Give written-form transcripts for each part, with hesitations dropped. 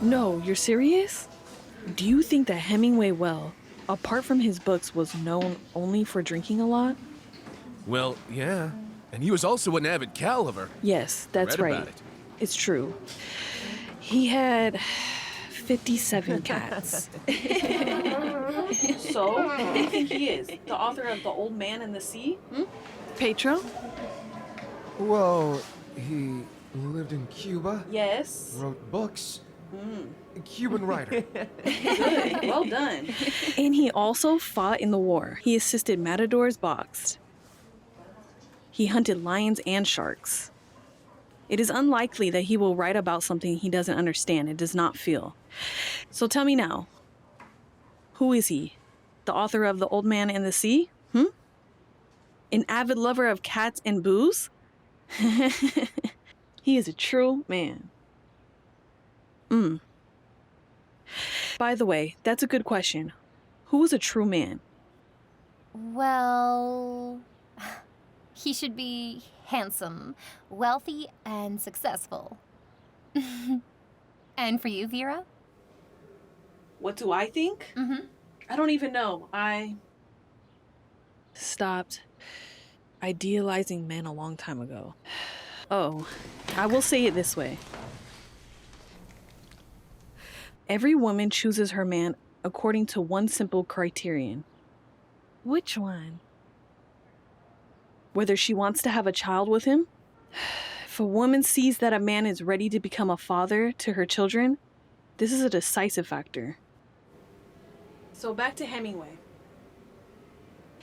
No, you're serious? Do you think that Hemingway, well, apart from his books, was known only for drinking a lot? Well, yeah. And he was also an avid caliver. Yes, that's Read right. about it. It's true. He had 57 cats. So, who do you think he is? The author of The Old Man and the Sea? Pedro? Well, he lived in Cuba, Yes. wrote books. A Cuban writer. Good. Well done. And he also fought in the war. He assisted matadors boxed. He hunted lions and sharks. It is unlikely that he will write about something he doesn't understand and does not feel. So tell me now, who is he? The author of The Old Man and the Sea? An avid lover of cats and booze? He is a true man. By the way, that's a good question. Who is a true man? Well, he should be handsome, wealthy, and successful. And for you, Vira? What do I think? I don't even know. I stopped idealizing men a long time ago. Oh, I will say it this way. Every woman chooses her man according to one simple criterion. Which one? Whether she wants to have a child with him. If a woman sees that a man is ready to become a father to her children, this is a decisive factor. So back to Hemingway.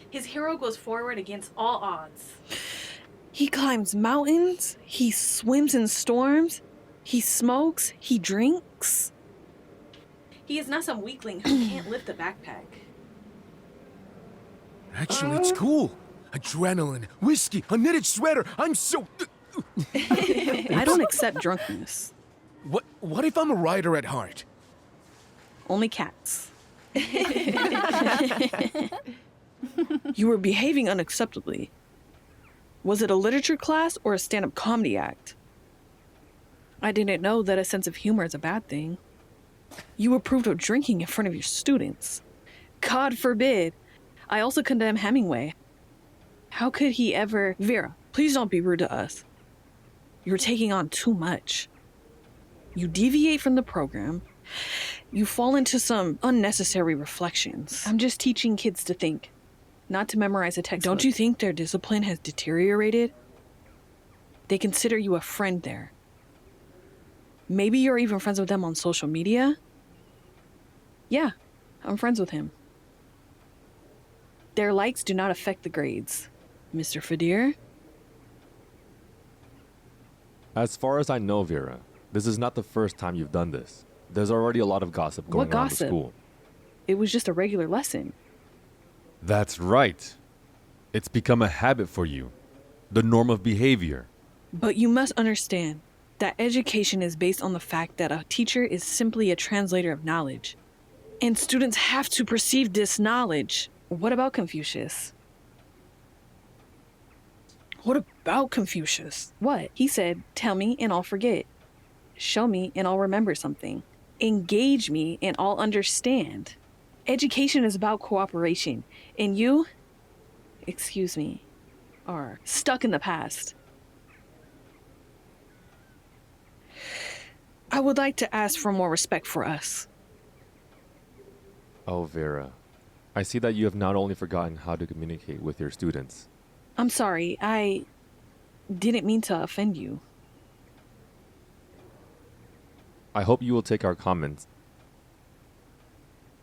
His hero goes forward against all odds. He climbs mountains, he swims in storms, he smokes, he drinks. He is not some weakling who can't lift a backpack. Actually, it's cool. Adrenaline, whiskey, a knitted sweater. I'm so... I don't accept drunkenness. What if I'm a writer at heart? Only cats. You were behaving unacceptably. Was it a literature class or a stand-up comedy act? I didn't know that a sense of humor is a bad thing. You approved of drinking in front of your students. God forbid. I also condemn Hemingway. How could he ever... Vera, please don't be rude to us. You're taking on too much. You deviate from the program. You fall into some unnecessary reflections. I'm just teaching kids to think, not to memorize a textbook. Don't you think their discipline has deteriorated? They consider you a friend there. Maybe you're even friends with them on social media? Yeah, I'm friends with him. Their likes do not affect the grades. Mr. Fadir? As far as I know, Vera, this is not the first time you've done this. There's already a lot of gossip going What around the gossip? school. It was just a regular lesson. That's right. It's become a habit for you. The norm of behavior. But you must understand that education is based on the fact that a teacher is simply a translator of knowledge. And students have to perceive this knowledge. What about Confucius? What about Confucius? What? He said, tell me and I'll forget. Show me and I'll remember something. Engage me and I'll understand. Education is about cooperation. And you, excuse me, are stuck in the past. I would like to ask for more respect for us. Oh, Vera. I see that you have not only forgotten how to communicate with your students. I'm sorry, I didn't mean to offend you. I hope you will take our comments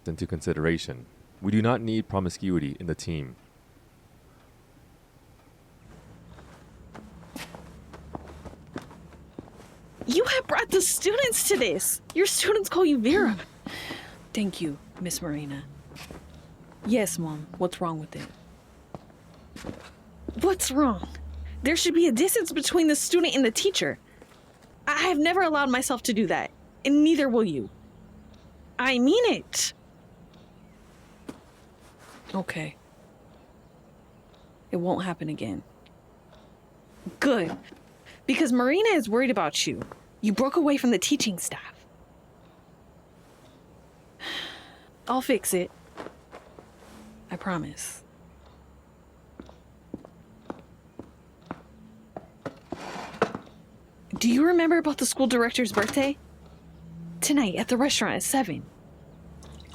into consideration. We do not need promiscuity in the team. You have brought the students to this. Your students call you Vera. Thank you, Miss Marina. Yes, Mom. What's wrong with it? What's wrong? There should be a distance between the student and the teacher. I have never allowed myself to do that, and neither will you. I mean it. Okay. It won't happen again. Good. Because Marina is worried about you. You broke away from the teaching staff. I'll fix it. I promise. Do you remember about the school director's birthday? Tonight at the restaurant at 7.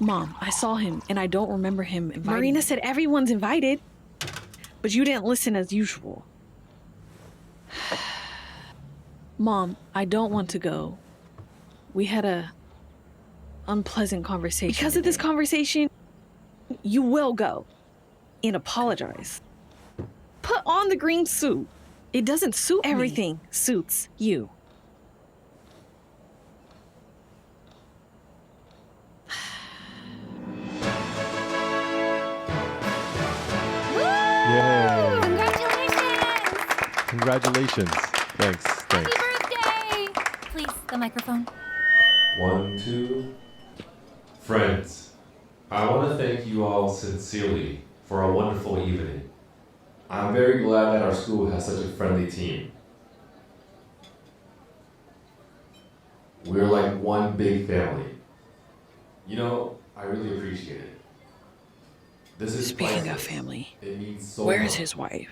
Mom, I saw him and I don't remember him inviting Marina said everyone's invited, but you didn't listen as usual. Mom, I don't want to go. We had a unpleasant conversation. Because of this conversation, you will go and apologize. Put on the green suit. It doesn't suit me. Everything suits you. Yay! Congratulations! Congratulations. Thanks. Happy birthday! Please, the microphone. 1, 2. Friends, I want to thank you all sincerely for a wonderful evening. I'm very glad that our school has such a friendly team. We're like one big family. You know, I really appreciate it. This is Speaking of priceless. family, It means so where is much. his wife?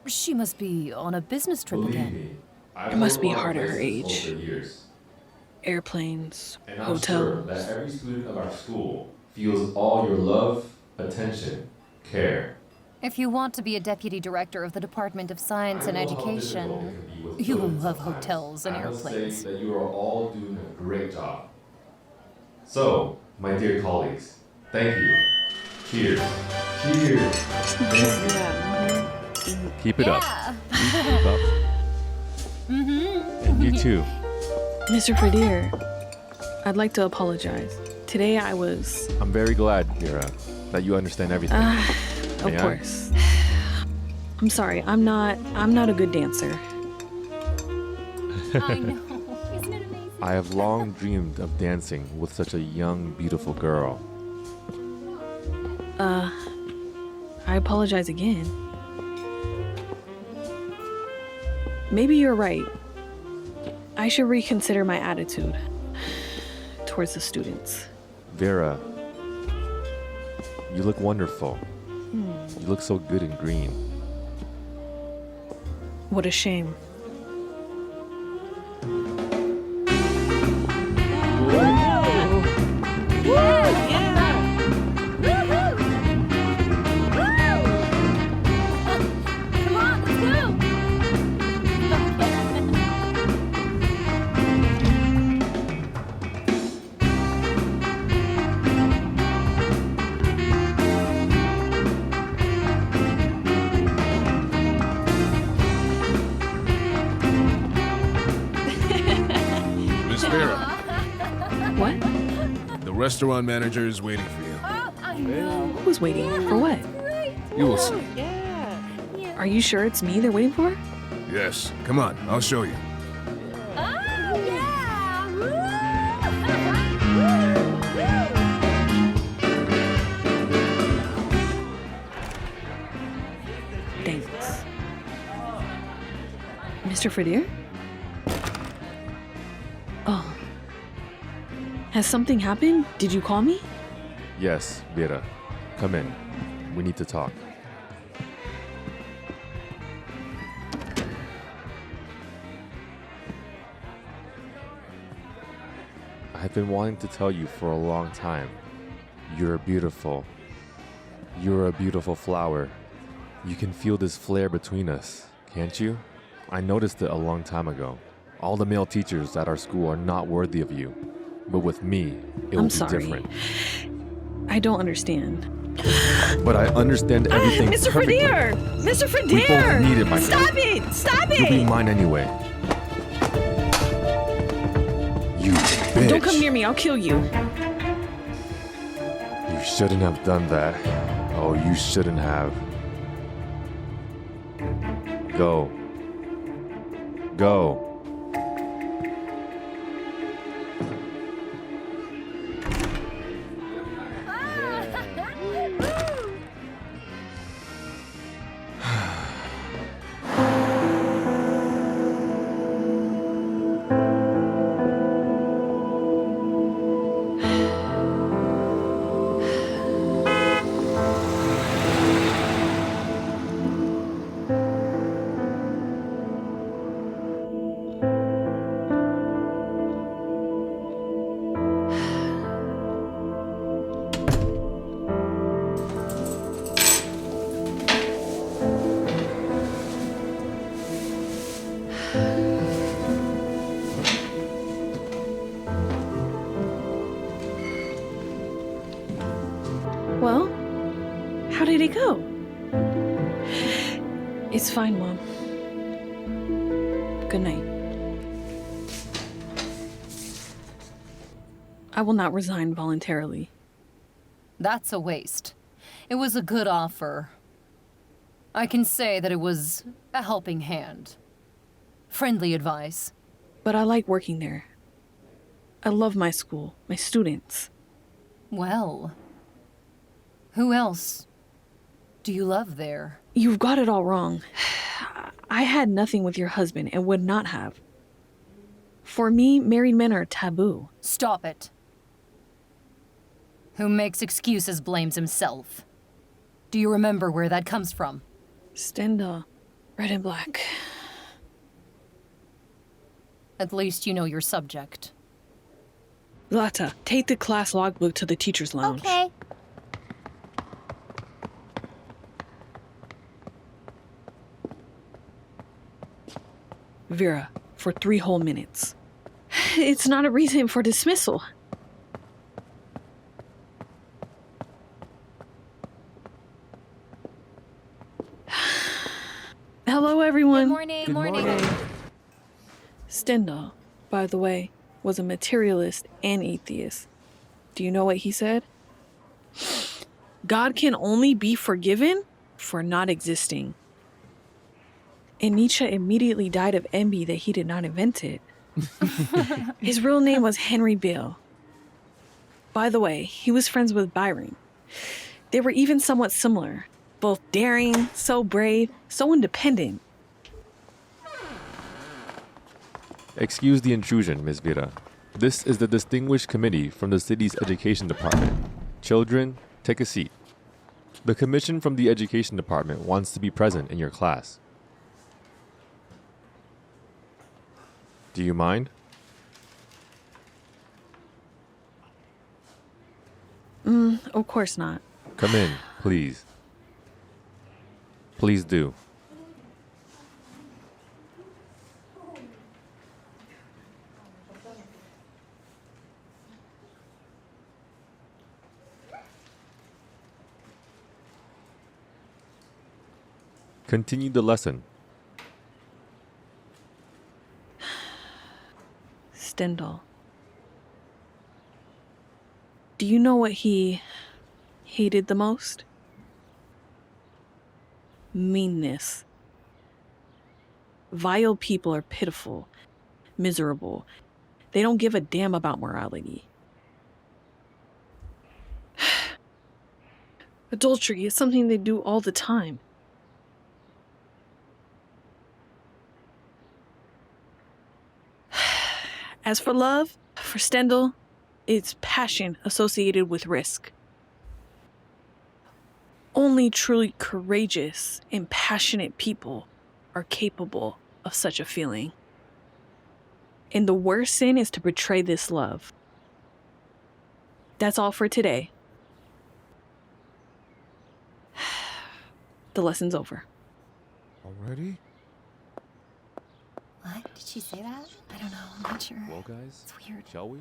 She must be on a business trip Believe again. me, I've It must worked be a lot of hard at her places age. over the years. Airplanes, And I'm sure hotels. that every student of our school feels all your love, attention, care. If you want to be a deputy director of the Department of Science and I know how difficult Education, it can be with You will children love sometimes. hotels and I must airplanes. say that you are all doing a great job. So, my dear colleagues, thank you. Cheers. Cheers. Thank you. Yeah. Keep it up. yeah. Keep up. And you too. Mr. Fradier, I'd like to apologize. Today I was, I'm very glad, Vira, that you understand everything. of May I? course. I'm sorry, I'm not a good dancer. I know. Isn't it amazing? I have long dreamed of dancing with such a young, beautiful girl. I apologize again. Maybe you're right. I should reconsider my attitude towards the students. Vera, you look wonderful. You look so good in green. What a shame. Come on, let's go! Miss Vira, What? the restaurant manager is waiting for you. I know. Who was waiting? For what? You will see. Are you sure it's me they're waiting for? Yes. Come on, I'll show you. Oh, yeah! Thanks. Mr. Fradier? Oh. Has something happened? Did you call me? Yes, Vera. Come in. We need to talk. I've been wanting to tell you for a long time. You're beautiful. You're a beautiful flower. You can feel this flare between us, can't you? I noticed it a long time ago. All the male teachers at our school are not worthy of you. But with me, it will I'm be sorry. different. I don't understand. But I understand everything Mr. perfectly. Fradier! Mr. Fradier! We both need it, my friend. Stop it! Stop You'll be it! mine anyway. You bitch. Don't come near me, I'll kill you. You shouldn't have done that. Oh, you shouldn't have. Go. Go. did it go? It's fine, Mom. Good night. I will not resign voluntarily. That's a waste. It was a good offer. I can say that it was a helping hand. Friendly advice. But I like working there. I love my school, my students. Well, who else do you love there? You've got it all wrong. I had nothing with your husband and would not have. For me, married men are taboo. Stop it. Who makes excuses blames himself. Do you remember where that comes from? Stendhal, red and black. At least you know your subject. Zlata, take the class logbook to the teacher's lounge. Okay. Vira, for 3 whole minutes. It's not a reason for dismissal. Hello, everyone. Good morning. Stendhal, by the way, was a materialist and atheist. Do you know what he said? God can only be forgiven for not existing. And Nietzsche immediately died of envy that he did not invent it. His real name was Henry Bill. By the way, he was friends with Byron. They were even somewhat similar. Both daring, so brave, so independent. Excuse the intrusion, Miss Vira. This is the distinguished committee from the city's education department. Children, take a seat. The commission from the education department wants to be present in your class. Do you mind? Of course not. Come in, please. Please do. Continue the lesson. Stendhal. Do you know what he hated the most? Meanness. Vile people are pitiful, miserable. They don't give a damn about morality. Adultery is something they do all the time. As for love, for Stendhal, it's passion associated with risk. Only truly courageous and passionate people are capable of such a feeling. And the worst sin is to betray this love. That's all for today. The lesson's over. Already? What? Did she say that? I don't know. I'm not sure. Well, guys, It's weird. shall we?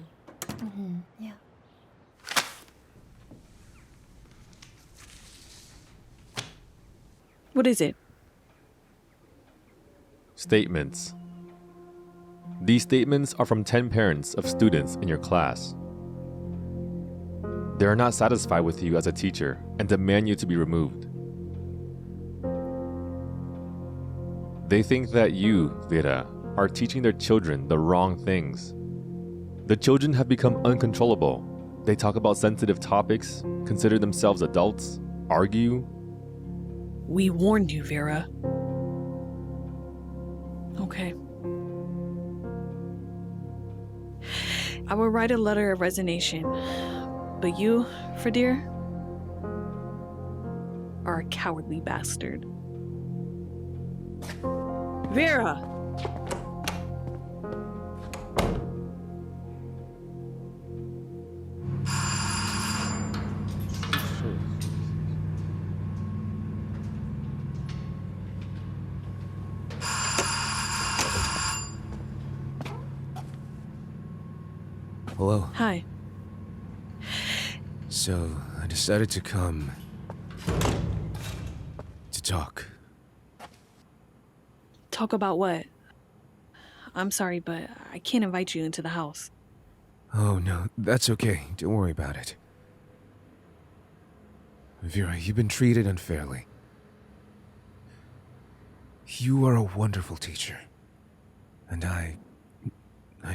Yeah. What is it? Statements. These statements are from 10 parents of students in your class. They are not satisfied with you as a teacher and demand you to be removed. They think that you, Vira, are teaching their children the wrong things. The children have become uncontrollable. They talk about sensitive topics, consider themselves adults, argue. We warned you, Vira. Okay. I will write a letter of resignation. But you, Fradir, are a cowardly bastard. Vira! Hello. Hi. So, I decided to come talk. Talk about what? I'm sorry, but I can't invite you into the house. Oh, no, that's okay. Don't worry about it. Vera, you've been treated unfairly. You are a wonderful teacher. And I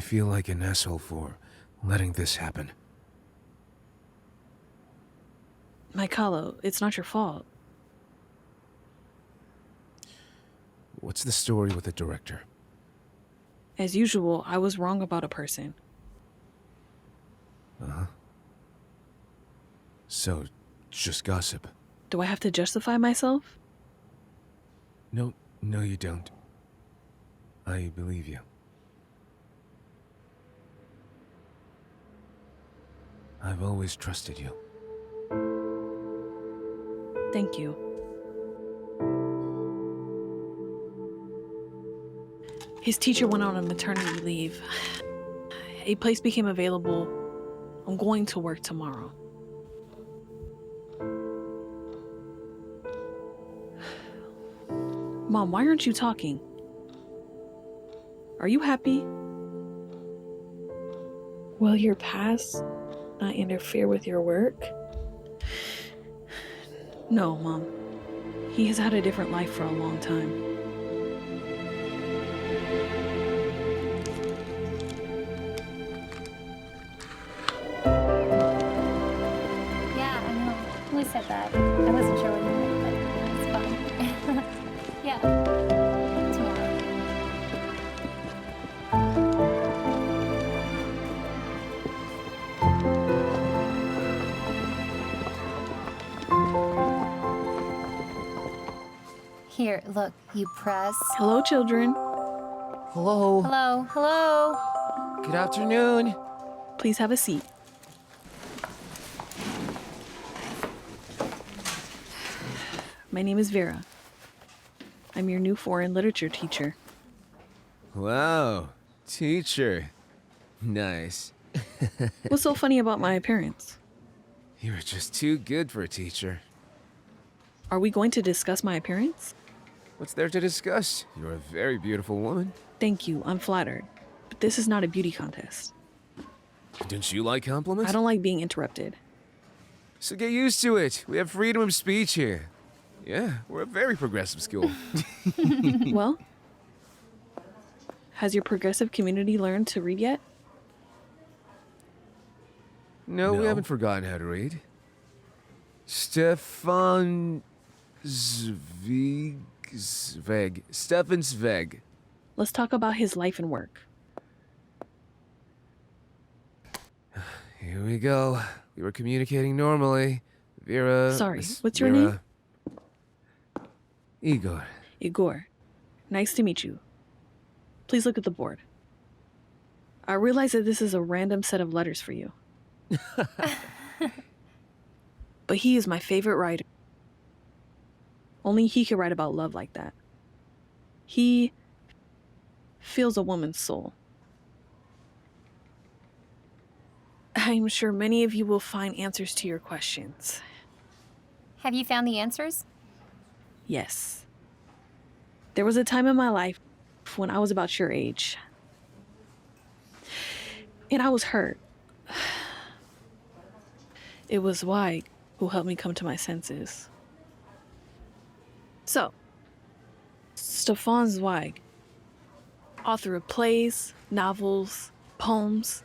feel like an asshole for letting this happen. Mikhail, it's not your fault. What's the story with the director? As usual, I was wrong about a person. Uh-huh. So, just gossip. Do I have to justify myself? No, you don't. I believe you. I've always trusted you. Thank you. His teacher went on a maternity leave. A place became available. I'm going to work tomorrow. Mom, why aren't you talking? Are you happy? Will your past not interfere with your work? No, Mom. He has had a different life for a long time. Yeah, I know. Who said that? I wasn't sure what you meant, but it's fine. Yeah. Tomorrow. Here, look, you press. Hello, children. Hello. Hello, hello. Good afternoon. Please have a seat. My name is Vira. I'm your new foreign literature teacher. Wow, teacher. Nice. What's so funny about my appearance? You're just too good for a teacher. Are we going to discuss my appearance? What's there to discuss? You're a very beautiful woman. Thank you, I'm flattered. But this is not a beauty contest. Don't you like compliments? I don't like being interrupted. So get used to it. We have freedom of speech here. Yeah, we're a very progressive school. Well, has your progressive community learned to read yet? No, we No. haven't forgotten how to read. Stefan Zweig. Let's talk about his life and work. Here we go. We were communicating normally. Vira. Sorry, Miss what's your Vira. name? Igor. Igor. Nice to meet you. Please look at the board. I realize that this is a random set of letters for you. But he is my favorite writer. Only he could write about love like that. He feels a woman's soul. I'm sure many of you will find answers to your questions. Have you found the answers? Yes. There was a time in my life when I was about your age. And I was hurt. It was Zweig who helped me come to my senses. So, Stefan Zweig, author of plays, novels, poems,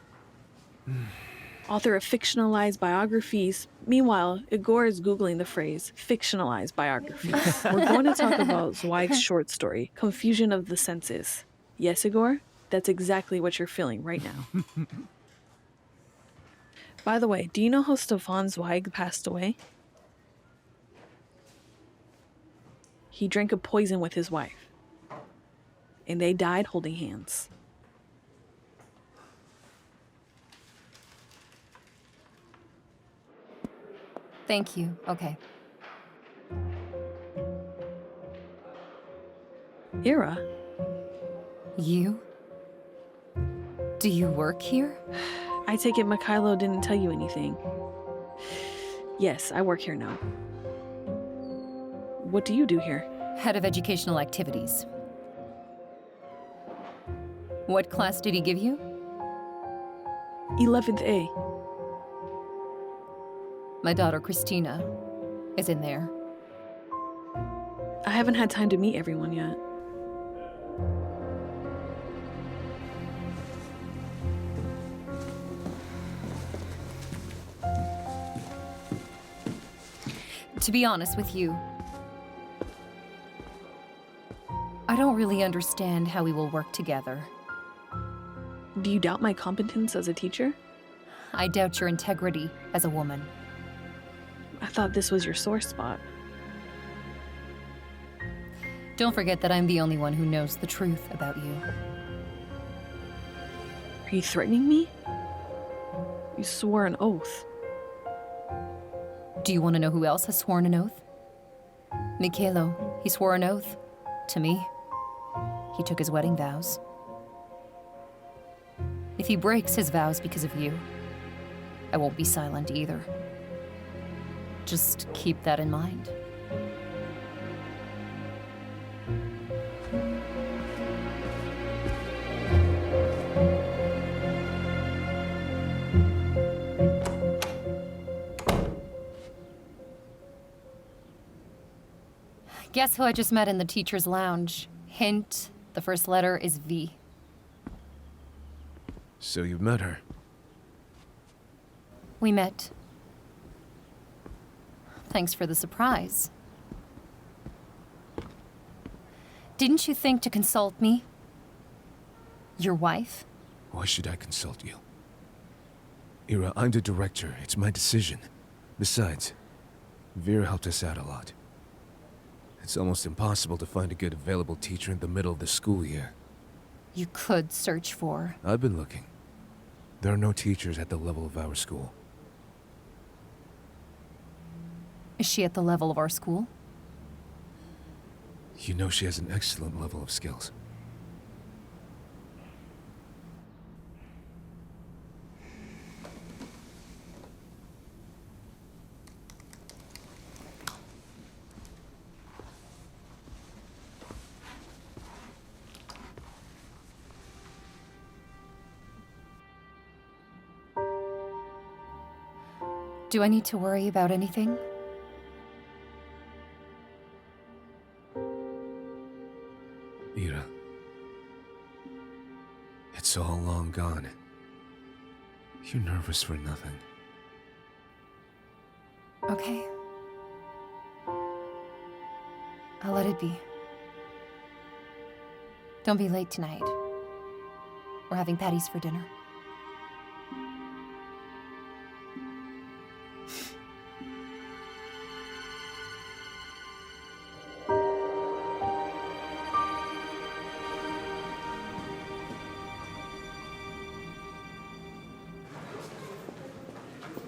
author of fictionalized biographies. Meanwhile, Igor is Googling the phrase fictionalized biographies. We're going to talk about Zweig's short story, Confusion of the Senses. Yes, Igor? That's exactly what you're feeling right now. By the way, do you know how Stefan Zweig passed away? He drank a poison with his wife, and they died holding hands. Thank you. Okay. Ira, You? Do you work here? I take it Mikhail didn't tell you anything. Yes, I work here now. What do you do here? Head of Educational Activities. What class did he give you? 11th A. My daughter Christina is in there. I haven't had time to meet everyone yet. To be honest with you, I don't really understand how we will work together. Do you doubt my competence as a teacher? I doubt your integrity as a woman. I thought this was your sore spot. Don't forget that I'm the only one who knows the truth about you. Are you threatening me? You swore an oath. Do you want to know who else has sworn an oath? Mikhail, he swore an oath. To me. He took his wedding vows. If he breaks his vows because of you, I won't be silent either. Just keep that in mind. Guess who I just met in the teacher's lounge? Hint, the first letter is V. So you've met her. We met. Thanks for the surprise. Didn't you think to consult me? Your wife? Why should I consult you? Ira, I'm the director. It's my decision. Besides, Vira helped us out a lot. It's almost impossible to find a good available teacher in the middle of the school year. You could search for. I've been looking. There are no teachers at the level of our school. Is she at the level of our school? You know she has an excellent level of skills. Do I need to worry about anything? Ira. It's all long gone. You're nervous for nothing. Okay. I'll let it be. Don't be late tonight. We're having patties for dinner.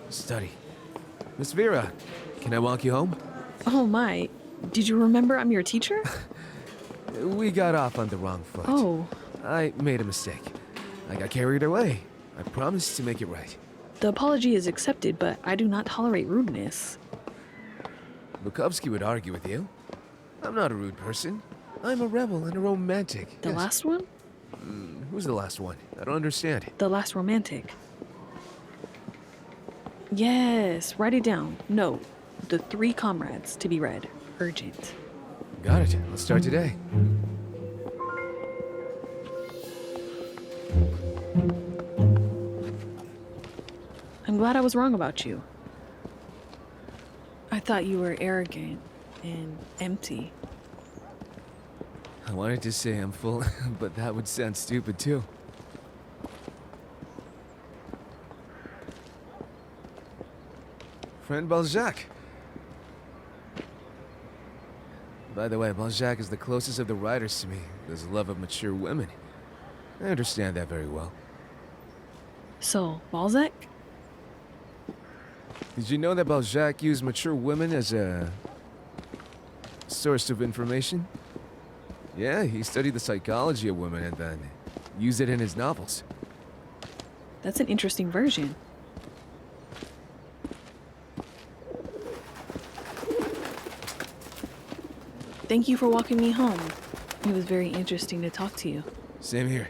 Study. Miss Vira, can I walk you home? Oh my, did you remember I'm your teacher? We got off on the wrong foot. Oh, I made a mistake. I got carried away. I promised to make it right. the apology is accepted, but I do not tolerate rudeness. Bukowski would argue with you. I'm not a rude person. I'm a rebel and a romantic. The Yes. last one? Who's the last one? I don't understand. The last romantic. Yes, write it down. Note, the 3 comrades to be read. Urgent. Got it. Let's start today. I'm glad I was wrong about you. I thought you were arrogant and empty. I wanted to say I'm full, but that would sound stupid too. Friend Balzac. By the way, Balzac is the closest of the writers to me. His love of mature women. I understand that very well. So, Balzac? Did you know that Balzac used mature women as a source of information? Yeah, he studied the psychology of women and then used it in his novels. That's an interesting version. Thank you for walking me home. It was very interesting to talk to you. Same here.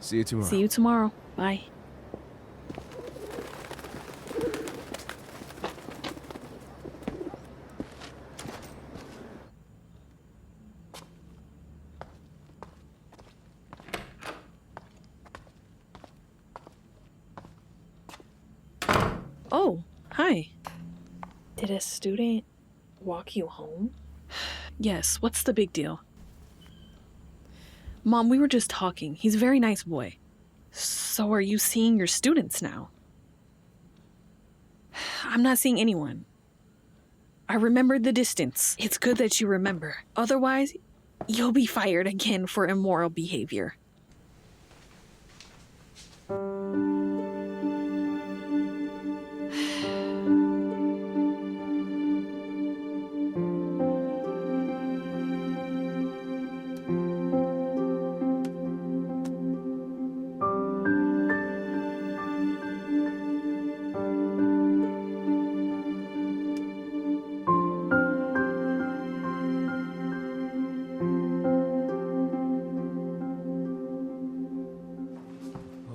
See you tomorrow. See you tomorrow. Bye. Oh, hi. Did a student walk you home? Yes, what's the big deal? Mom, we were just talking. He's a very nice boy. So are you seeing your students now? I'm not seeing anyone. I remembered the distance. It's good that you remember. Otherwise, you'll be fired again for immoral behavior.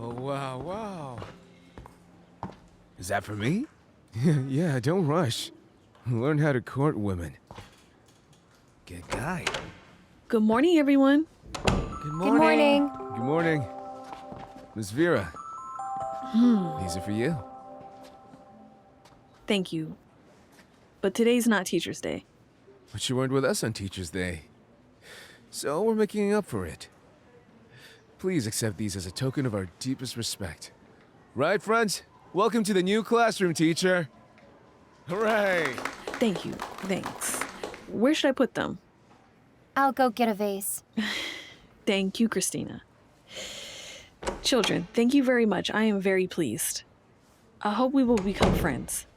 Oh, wow. Is that for me? Yeah, don't rush. Learn how to court women. Good guy. Good morning, everyone. Good morning. Good morning. Good morning. Miss Vira. These are for you. Thank you. But today's not Teacher's Day. But you weren't with us on Teacher's Day. So we're making up for it. Please accept these as a token of our deepest respect. Right, friends? Welcome to the new classroom, teacher. Hooray! Thank you. Thanks. Where should I put them? I'll go get a vase. Thank you, Christina. Children, thank you very much. I am very pleased. I hope we will become friends.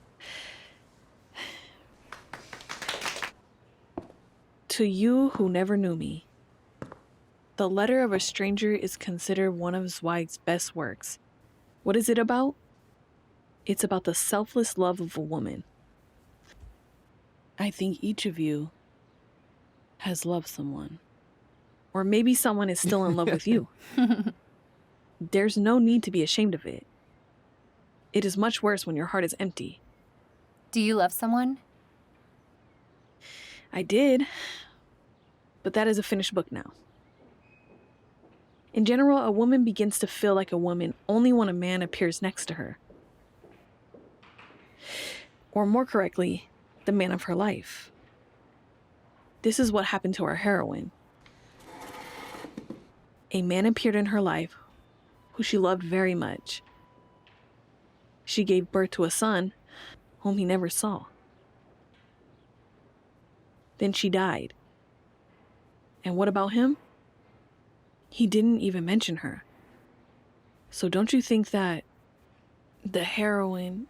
To you who never knew me, The Letter of a Stranger is considered one of Zweig's best works. What is it about? It's about the selfless love of a woman. I think each of you has loved someone. Or maybe someone is still in love with you. There's no need to be ashamed of it. It is much worse when your heart is empty. Do you love someone? I did, but that is a finished book now. In general, a woman begins to feel like a woman only when a man appears next to her. Or more correctly, the man of her life. This is what happened to our heroine. A man appeared in her life who she loved very much. She gave birth to a son whom he never saw. Then she died. And what about him? He didn't even mention her. So don't you think that the heroine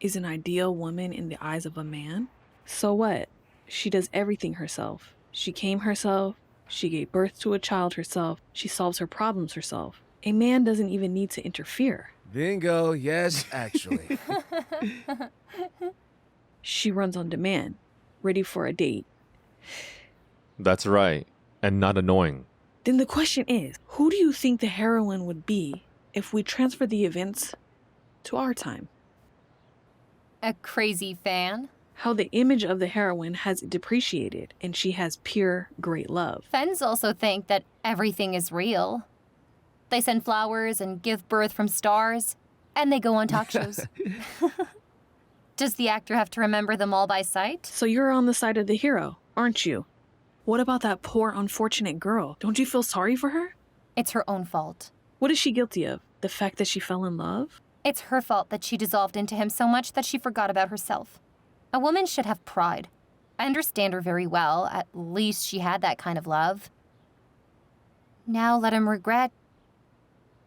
is an ideal woman in the eyes of a man? So what? She does everything herself. She came herself. She gave birth to a child herself. She solves her problems herself. A man doesn't even need to interfere. Bingo, yes, actually. She runs on demand, ready for a date. That's right. And not annoying. Then the question is, who do you think the heroine would be if we transfer the events to our time? A crazy fan? How the image of the heroine has depreciated and she has pure, great love. Fans also think that everything is real. They send flowers and give birth from stars, and they go on talk shows. Does the actor have to remember them all by sight? So you're on the side of the hero, aren't you? What about that poor, unfortunate girl? Don't you feel sorry for her? It's her own fault. What is she guilty of? The fact that she fell in love? It's her fault that she dissolved into him so much that she forgot about herself. A woman should have pride. I understand her very well. At least she had that kind of love. Now let him regret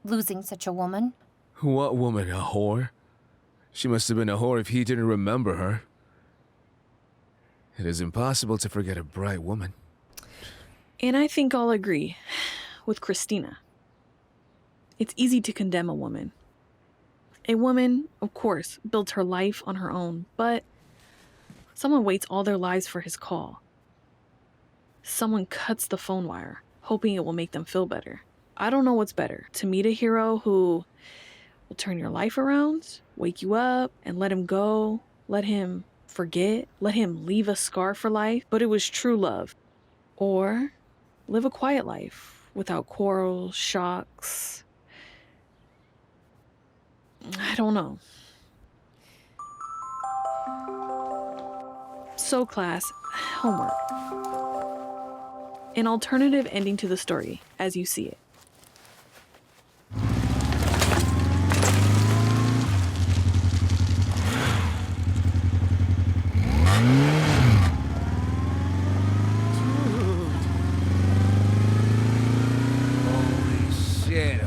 losing such a woman. What woman, a whore? She must have been a whore if he didn't remember her. It is impossible to forget a bright woman. And I think I'll agree with Christina. It's easy to condemn a woman. A woman, of course, builds her life on her own, but someone waits all their lives for his call. someone cuts the phone wire, hoping it will make them feel better. I don't know what's better, to meet a hero who will turn your life around, wake you up, and let him go, let him forget, let him leave a scar for life, but it was true love. Or live a quiet life without quarrels, shocks. I don't know. So class, homework. An alternative ending to the story, as you see it.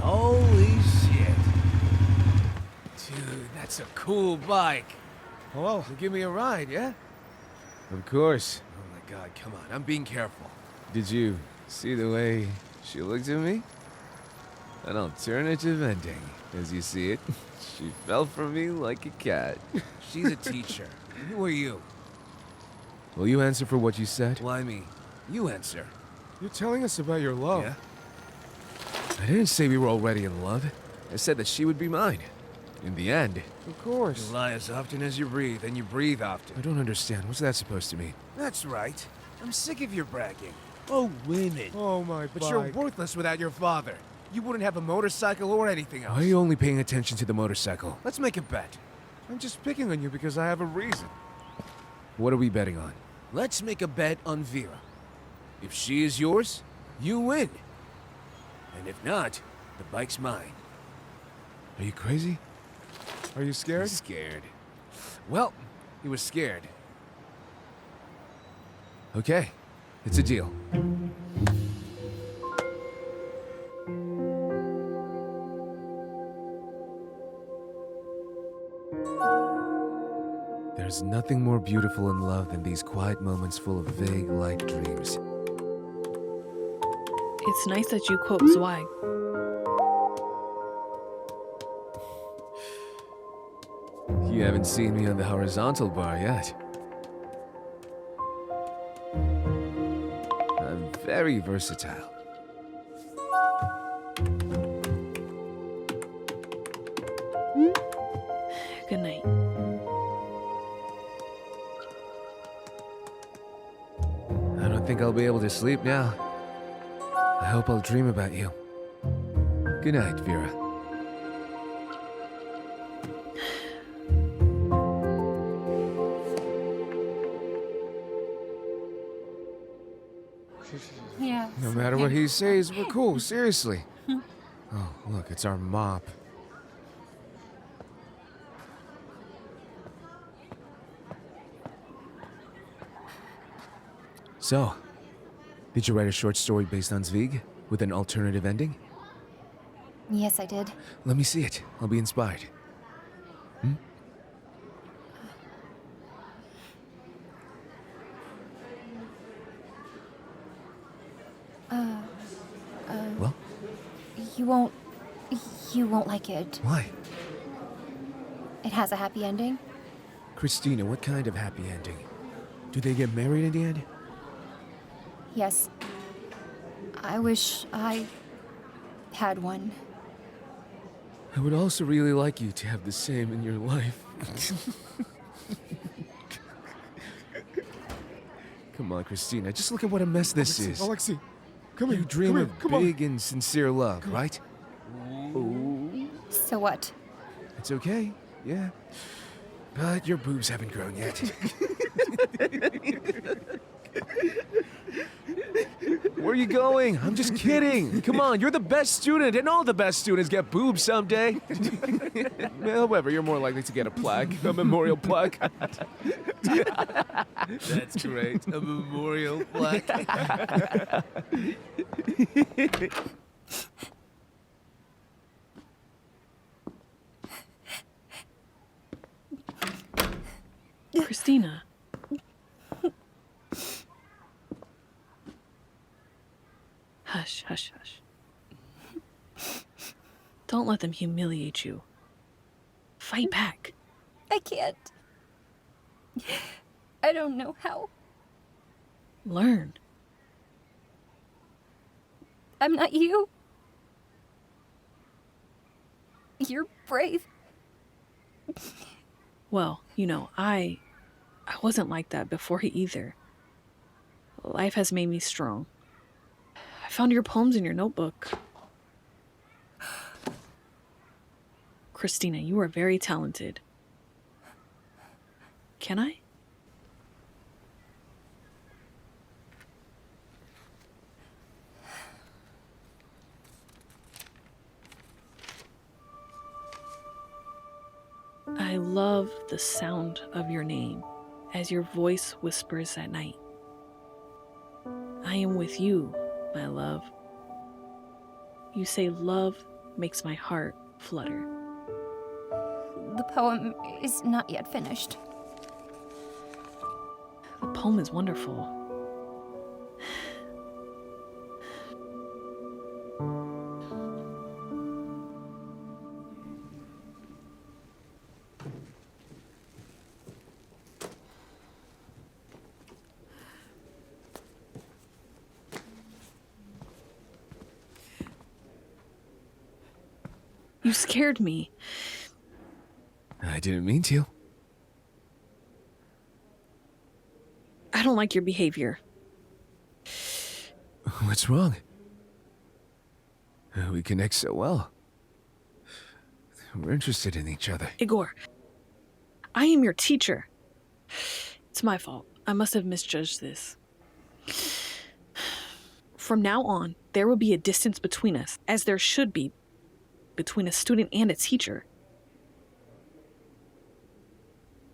Holy shit. Dude, that's a cool bike. Hello, so give me a ride, yeah? Of course. Oh my god, come on, I'm being careful. Did you see the way she looked at me? An alternative ending, as you see it. She fell for me like a cat. She's a teacher. Who are you? Will you answer for what you said? Limey, you answer. You're telling us about your love. Yeah? I didn't say we were already in love. I said that she would be mine. In the end. Of course. You lie as often as you breathe, and you breathe often. I don't understand. What's that supposed to mean? That's right. I'm sick of your bragging. Oh, women. Oh, my But you're worthless without your father. You wouldn't have a motorcycle or anything else. Why are you only paying attention to the motorcycle? Let's make a bet. I'm just picking on you because I have a reason. What are we betting on? Let's make a bet on Vira. If she is yours, you win. And if not, the bike's mine. Are you crazy? Are you scared? He's scared. Well, he was scared. Okay, it's a deal. There's nothing more beautiful in love than these quiet moments full of vague light dreams. It's nice that you quote Zweig. You haven't seen me on the horizontal bar yet. I'm very versatile. Good night. I don't think I'll be able to sleep now. I hope I'll dream about you. Good night, Vera. Yeah. No matter what he says, we're cool, seriously. Oh, look, it's our mop. So, did you write a short story based on Zweig with an alternative ending? Yes, I did. Let me see it. I'll be inspired. Well, You won't like it. why? It has a happy ending. Christina, what kind of happy ending? Do they get married in the end? Yes. I wish I had one. I would also really like you to have the same in your life. Come on, Christina, just look at what a mess this is. Alexei, come You here. dream come of here, come on. big and sincere love, right? So what? It's okay, yeah. But your boobs haven't grown yet. Where are you going? I'm just kidding. Come on, you're the best student, and all the best students get boobs someday. However, you're more likely to get a plaque, a memorial plaque. That's great. A memorial plaque. Christina. Hush, hush, hush. Don't let them humiliate you. Fight back. I can't. I don't know how. Learn. I'm not you. You're brave. Well, I wasn't like that before either. Life has made me strong. I found your poems in your notebook. Christina, you are very talented. Can I? I love the sound of your name as your voice whispers at night. I am with you, my love. You say love makes my heart flutter. The poem is not yet finished. The poem is wonderful. You scared me. I didn't mean to. I don't like your behavior. What's wrong? We connect so well. We're interested in each other. Igor, I am your teacher. It's my fault. I must have misjudged this. From now on, there will be a distance between us, as there should be between a student and a teacher.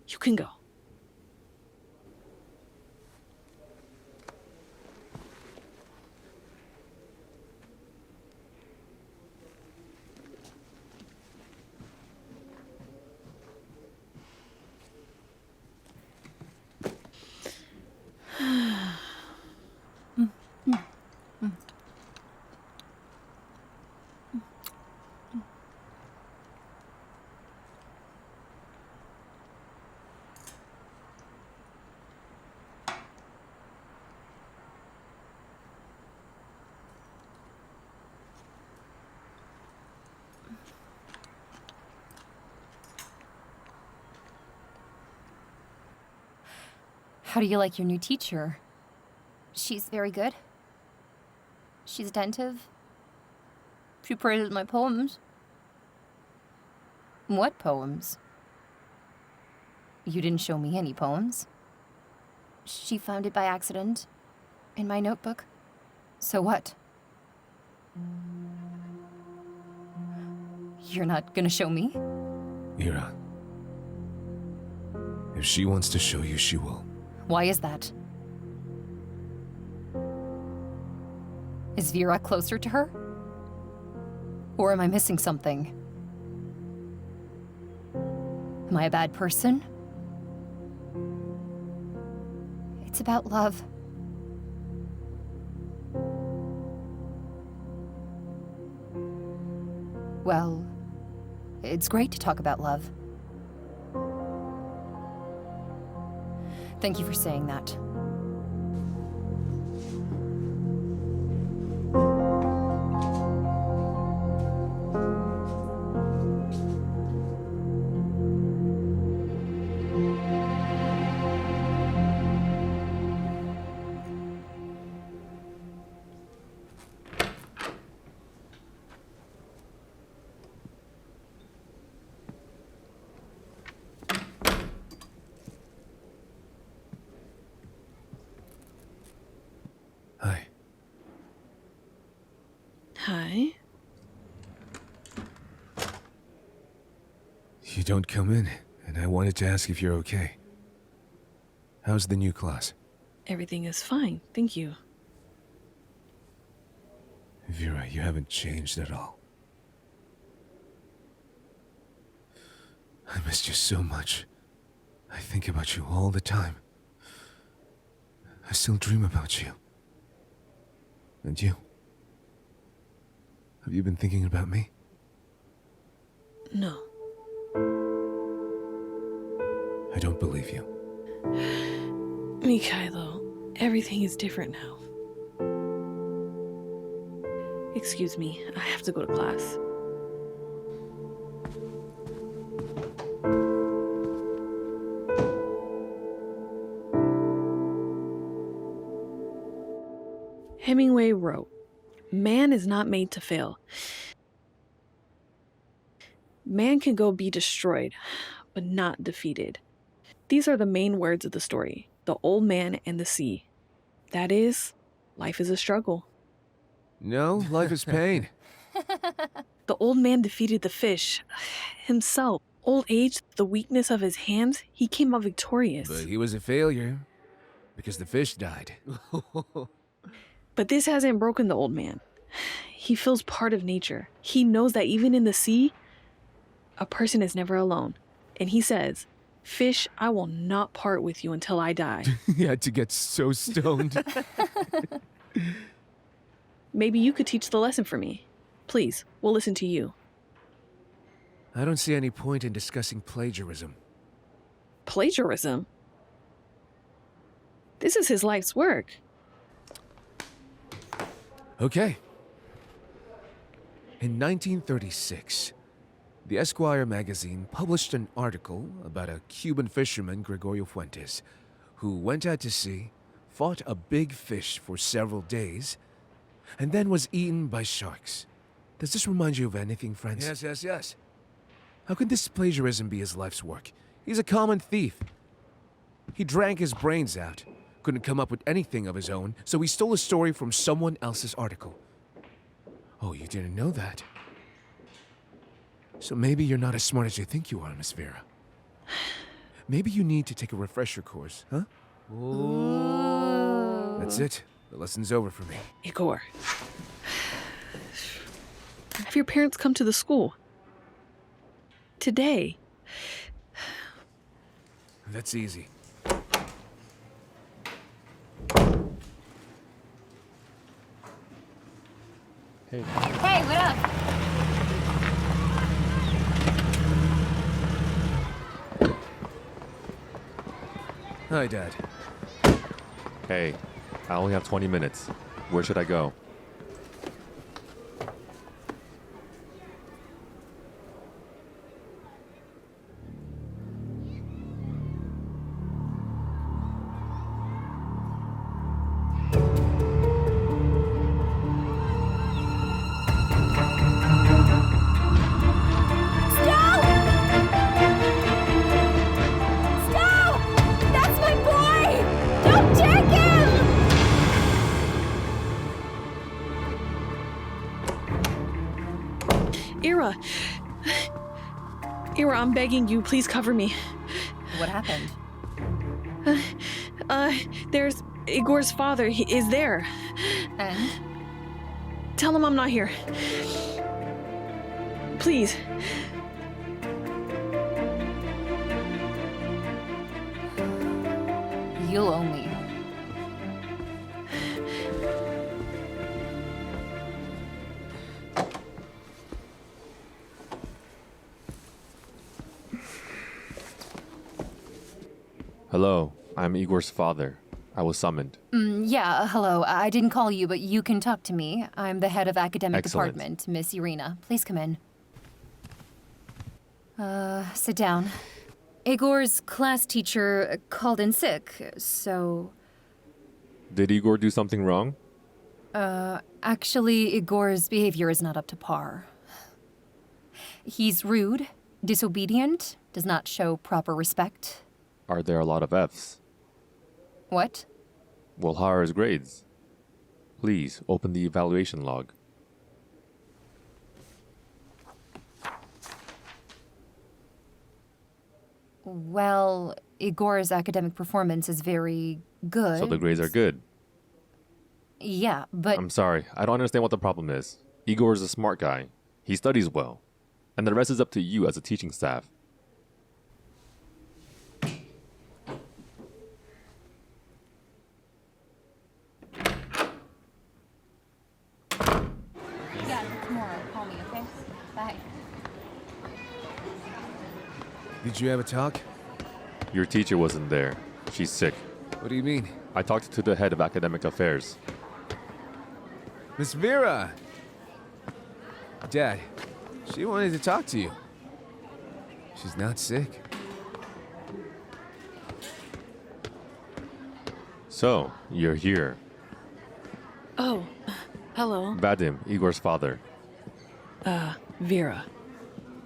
You can go. How do you like your new teacher? She's very good. She's attentive. She praises my poems. What poems? You didn't show me any poems. She found it by accident in my notebook. So what? You're not gonna show me? Vira. If she wants to show you, she will. Why is that? Is Vira closer to her? Or am I missing something? Am I a bad person? It's about love. Well, it's great to talk about love. Thank you for saying that. Hi. Hi. You don't come in, and I wanted to ask if you're okay. How's the new class? Everything is fine, thank you. Vira, you haven't changed at all. I missed you so much. I think about you all the time. I still dream about you. And you? Have you been thinking about me? No. I don't believe you. Mikhail, everything is different now. Excuse me, I have to go to class. Hemingway wrote, "Man is not made to fail. Man can go be destroyed, but not defeated." These are the main words of the story, the old man and the sea. That is, life is a struggle. No, life is pain. The old man defeated the fish himself. Old age, the weakness of his hands, he came out victorious. But he was a failure because the fish died. But this hasn't broken the old man. He feels part of nature. He knows that even in the sea, a person is never alone. And he says, "Fish, I will not part with you until I die." He had to get so stoned. Maybe you could teach the lesson for me. Please, we'll listen to you. I don't see any point in discussing plagiarism. Plagiarism? This is his life's work. Okay. In 1936, the Esquire magazine published an article about a Cuban fisherman, Gregorio Fuentes, who went out to sea, fought a big fish for several days, and then was eaten by sharks. Does this remind you of anything, friends? Yes. How could this plagiarism be his life's work? He's a common thief. He drank his brains out, couldn't come up with anything of his own, so he stole a story from someone else's article. Oh, you didn't know that? So maybe you're not as smart as you think you are, Miss Vira. Maybe you need to take a refresher course, huh? Ooh. That's it. The lesson's over for me. Igor. Have your parents come to the school? Today. That's easy. Hey. Hey, what up? Hi, Dad. Hey, I only have 20 minutes. Where should I go? Ira, I'm begging you, please cover me. What happened? There's Igor's father. He is there. And? Tell him I'm not here. Please. You'll owe me. Hello, I'm Igor's father. I was summoned. Yeah, hello. I didn't call you, but you can talk to me. I'm the head of academic Excellent. department, Miss Irina. Please come in. Sit down. Igor's class teacher called in sick, so... Did Igor do something wrong? Actually, Igor's behavior is not up to par. He's rude, disobedient, does not show proper respect. Are there a lot of Fs? What? Well, how are his grades? Please, open the evaluation log. Well, Igor's academic performance is very good. So the grades are good. Yeah, but... I'm sorry, I don't understand what the problem is. Igor is a smart guy. He studies well. And the rest is up to you as a teaching staff. Yeah, tomorrow. Call me, okay? Bye. Did you have a talk? Your teacher wasn't there. She's sick. What do you mean? I talked to the head of academic affairs. Miss Vira! Dad, she wanted to talk to you. She's not sick. So, you're here. Oh, hello. Vadim, Igor's father. Vira.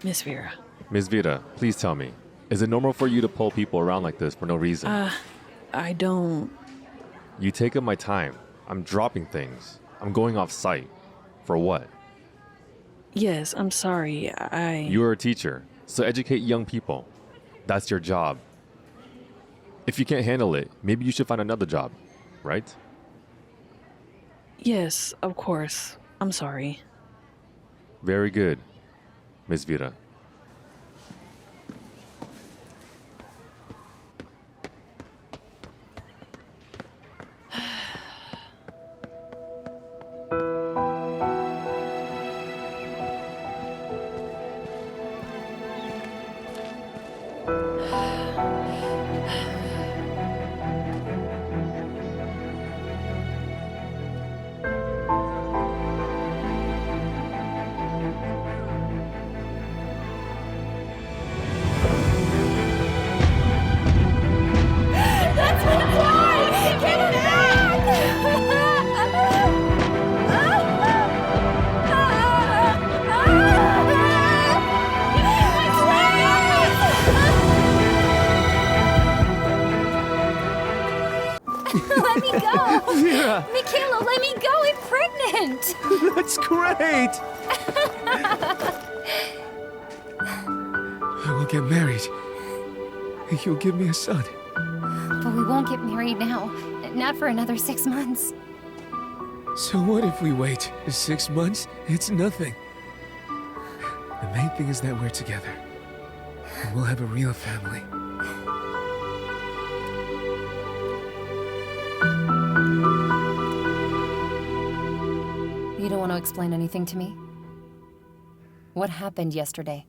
Miss Vira. Ms. Vira, please tell me, is it normal for you to pull people around like this for no reason? I don't... You take up my time. I'm dropping things. I'm going off site. For what? Yes, I'm sorry. You're a teacher, so educate young people. That's your job. If you can't handle it, maybe you should find another job, right? Yes, of course. I'm sorry. Very good, Ms. Vira. Let me go! Vira! Mikhail, let me go! I'm pregnant! That's great! We'll get married. You'll give me a son. But we won't get married now. Not for another 6 months. So what if we wait 6 months? It's nothing. The main thing is that we're together. And we'll have a real family. You don't want to explain anything to me? What happened yesterday?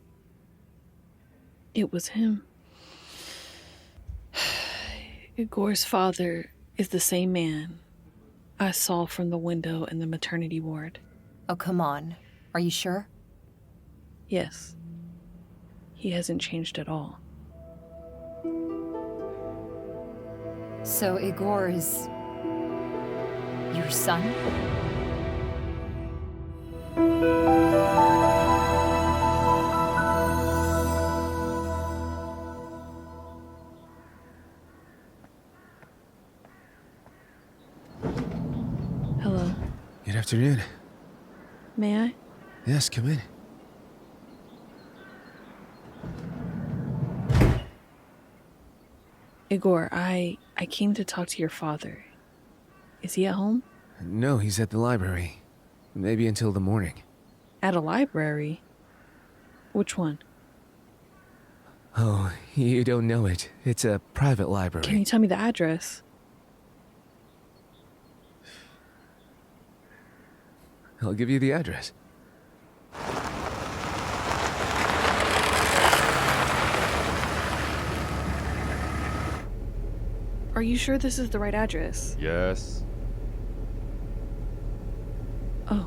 It was him. Igor's father is the same man I saw from the window in the maternity ward. Oh, come on. Are you sure? Yes. He hasn't changed at all. So Igor is... your son? Hello. Good afternoon. May I? Yes, come in. Igor, I came to talk to your father. Is he at home? No, he's at the library. Maybe until the morning. At a library? Which one? Oh, you don't know it. It's a private library. Can you tell me the address? I'll give you the address. Are you sure this is the right address? Yes. Oh.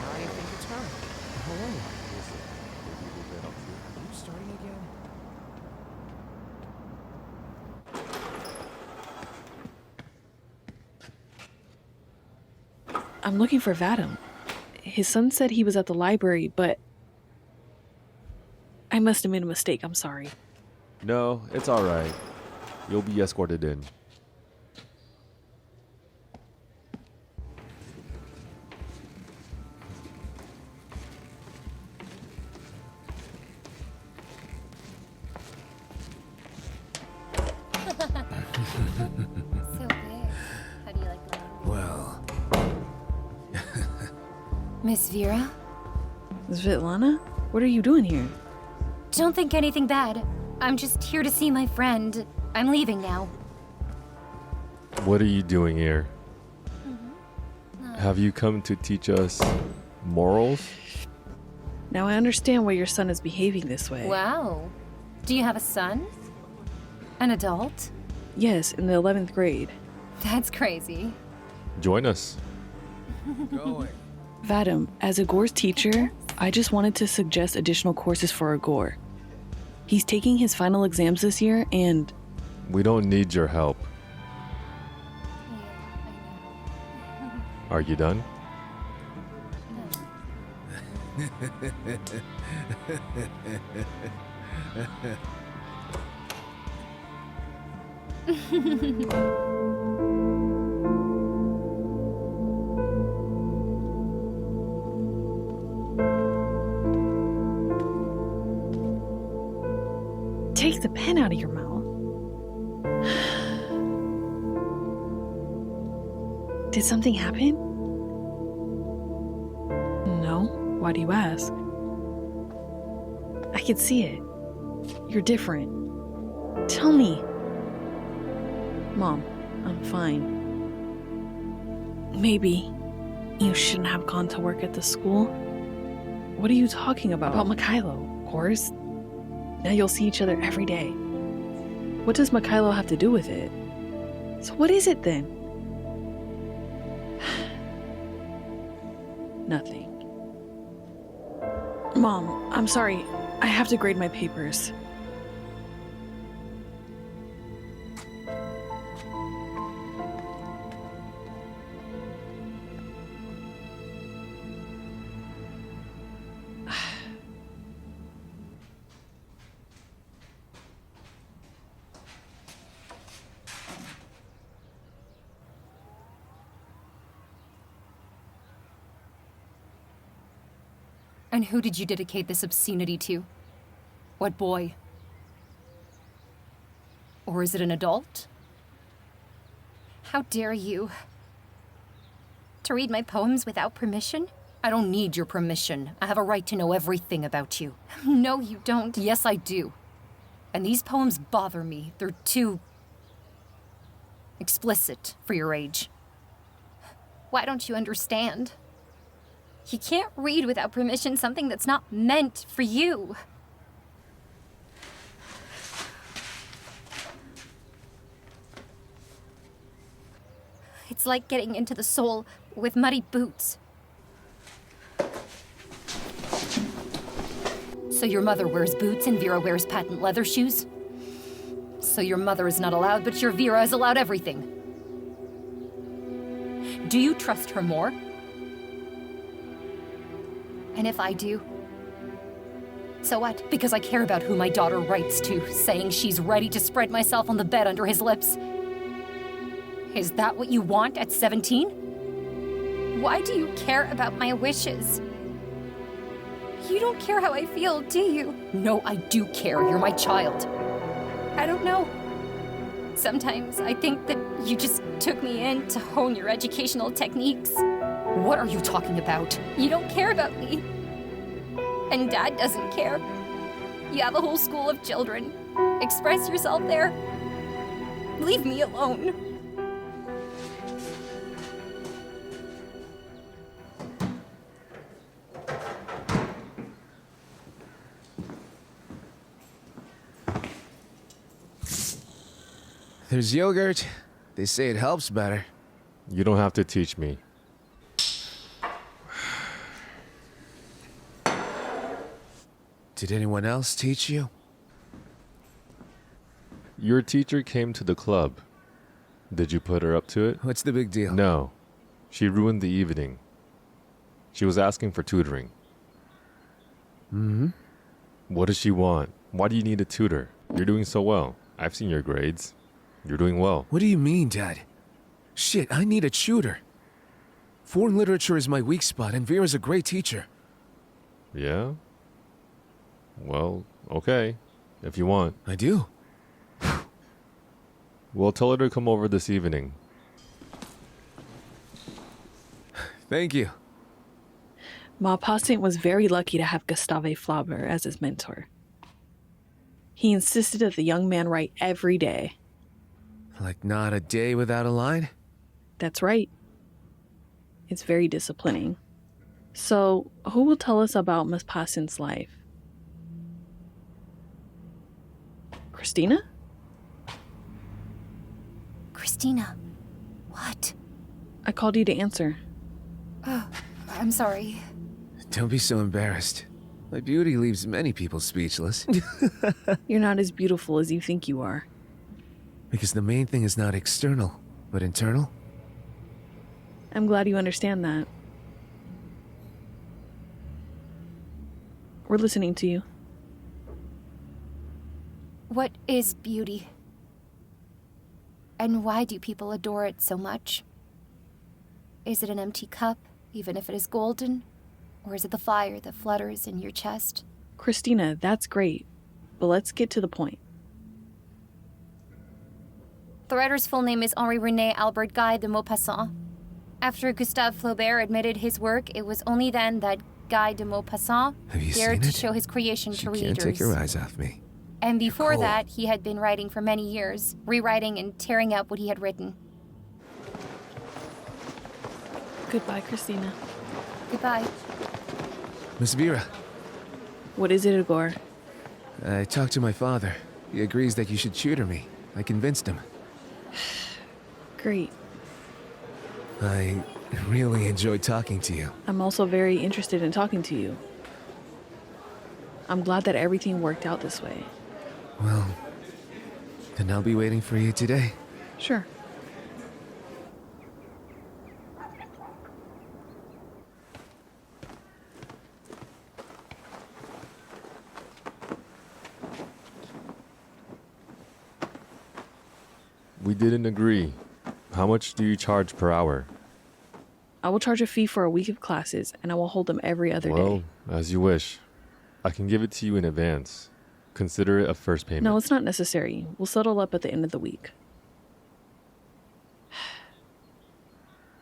I think it's her. Hello. Are you starting again? I'm looking for Vadim. His son said he was at the library, but I must have made a mistake. I'm sorry. No, it's all right. You'll be escorted in. So big. How do you like that? Well, Miss Vira? Svetlana? What are you doing here? Don't think anything bad. I'm just here to see my friend. I'm leaving now. What are you doing here? Have you come to teach us morals? Now I understand why your son is behaving this way. Wow. Do you have a son? An adult? Yes, in the 11th grade. That's crazy. Join us. Going. Vadim, as Agor's teacher, I just wanted to suggest additional courses for Agor. He's taking his final exams this year, and We don't need your help. Are you done? take the pen out of your mouth. Did something happen? No. Why do you ask? I can see it. You're different. Tell me. Mom, I'm fine. Maybe you shouldn't have gone to work at the school. What are you talking about? About Mikhailo, of course. Now you'll see each other every day. What does Mikhailo have to do with it? So what is it then? Nothing. Mom, I'm sorry. I have to grade my papers. And who did you dedicate this obscenity to? What boy? Or is it an adult? How dare you? To read my poems without permission? I don't need your permission. I have a right to know everything about you. No, you don't. Yes, I do. And these poems bother me. They're too explicit for your age. Why don't you understand? You can't read without permission something that's not meant for you. It's like getting into the soul with muddy boots. So your mother wears boots and Vira wears patent leather shoes? So your mother is not allowed, but your Vira is allowed everything. Do you trust her more? And if I do, so what? Because I care about who my daughter writes to, saying she's ready to spread myself on the bed under his lips. Is that what you want at 17? Why do you care about my wishes? You don't care how I feel, do you? No, I do care. You're my child. I don't know. Sometimes I think that you just took me in to hone your educational techniques. What are you talking about? You don't care about me. And Dad doesn't care. You have a whole school of children. Express yourself there. Leave me alone. There's yogurt. They say it helps better. You don't have to teach me. Did anyone else teach you? Your teacher came to the club. Did you put her up to it? What's the big deal? No. She ruined the evening. She was asking for tutoring. Mm-hmm. What does she want? Why do you need a tutor? You're doing so well. I've seen your grades. You're doing well. What do you mean, Dad? Shit, I need a tutor. Foreign literature is my weak spot, and Vira's a great teacher. Yeah? Well, okay. If you want. I do. We'll tell her to come over this evening. Thank you. Maupassant was very lucky to have Gustave Flaubert as his mentor. He insisted that the young man write every day. Like not a day without a line? That's right. It's very disciplining. So, who will tell us about Miss Passen's life? Christina? Christina. What? I called you to answer. Oh, I'm sorry. Don't be so embarrassed. My beauty leaves many people speechless. You're not as beautiful as you think you are. Because the main thing is not external, but internal. I'm glad you understand that. We're listening to you. What is beauty? And why do people adore it so much? Is it an empty cup, even if it is golden? Or is it the fire that flutters in your chest? Christina, that's great. But let's get to the point. The writer's full name is Henri-René Albert Guy de Maupassant. After Gustave Flaubert admitted his work, it was only then that Guy de Maupassant Have you dared seen to it? show his creation She to can't readers. take your eyes off me. And before Nicole. that, he had been writing for many years, rewriting and tearing up what he had written. Goodbye, Christina. Goodbye. Miss Vira, What is it, Igor? I talked to my father. He agrees that you should tutor me. I convinced him. Great. I really enjoyed talking to you. I'm also very interested in talking to you. I'm glad that everything worked out this way. Well, then I'll be waiting for you today. Sure. We didn't agree. How much do you charge per hour? I will charge a fee for a week of classes, and I will hold them every other Well, day. as you wish. I can give it to you in advance. Consider it a first payment. No, it's not necessary. We'll settle up at the end of the week.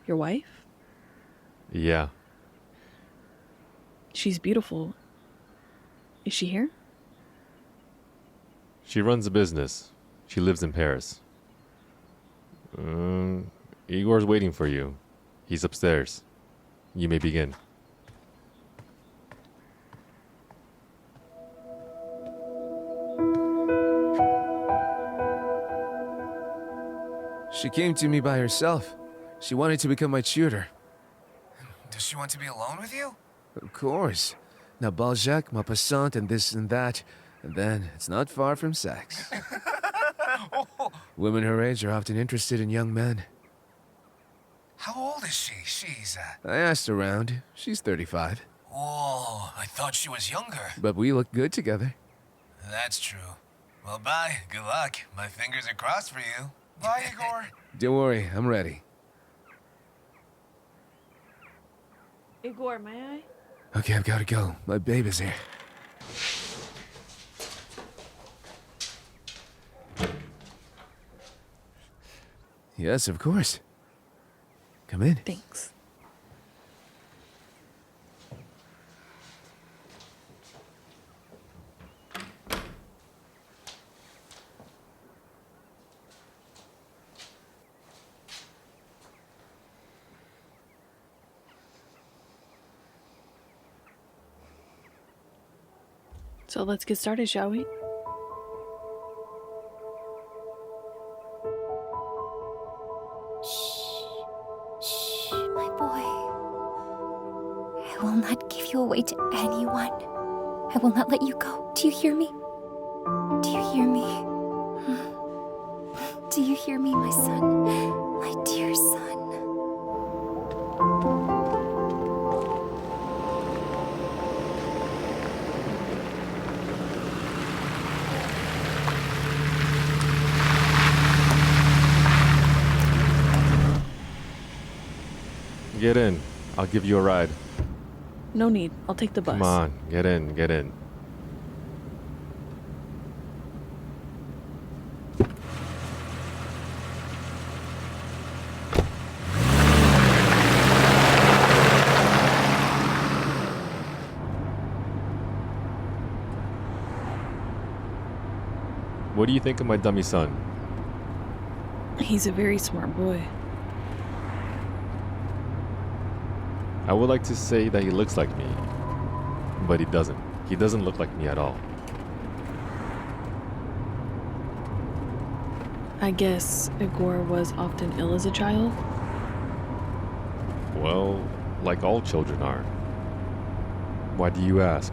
Your wife? Yeah. She's beautiful. Is she here? She runs a business. She lives in Paris. Igor's waiting for you. He's upstairs. You may begin. She came to me by herself. She wanted to become my tutor. Does she want to be alone with you? Of course. Now Balzac, Maupassant, and this and that. And then it's not far from sex. Women her age are often interested in young men. How old is she? She's, I asked around. She's 35. Oh, I thought she was younger. But we look good together. That's true. Well, bye. Good luck. My fingers are crossed for you. Bye, Igor. Don't worry, I'm ready. Igor, may I? Okay, I've got to go. My babe is here. Yes, of course. Come in. Thanks. So let's get started, shall we? Shh, my boy. I will not give you away to anyone. I will not let you go. Do you hear me? Do you hear me? Do you hear me, my son? My dear son. Get in. I'll give you a ride. No need. I'll take the bus. Come on. Get in. Get in. What do you think of my dummy son? He's a very smart boy. I would like to say that he looks like me, but he doesn't. He doesn't look like me at all. I guess Igor was often ill as a child. Well, like all children are. Why do you ask?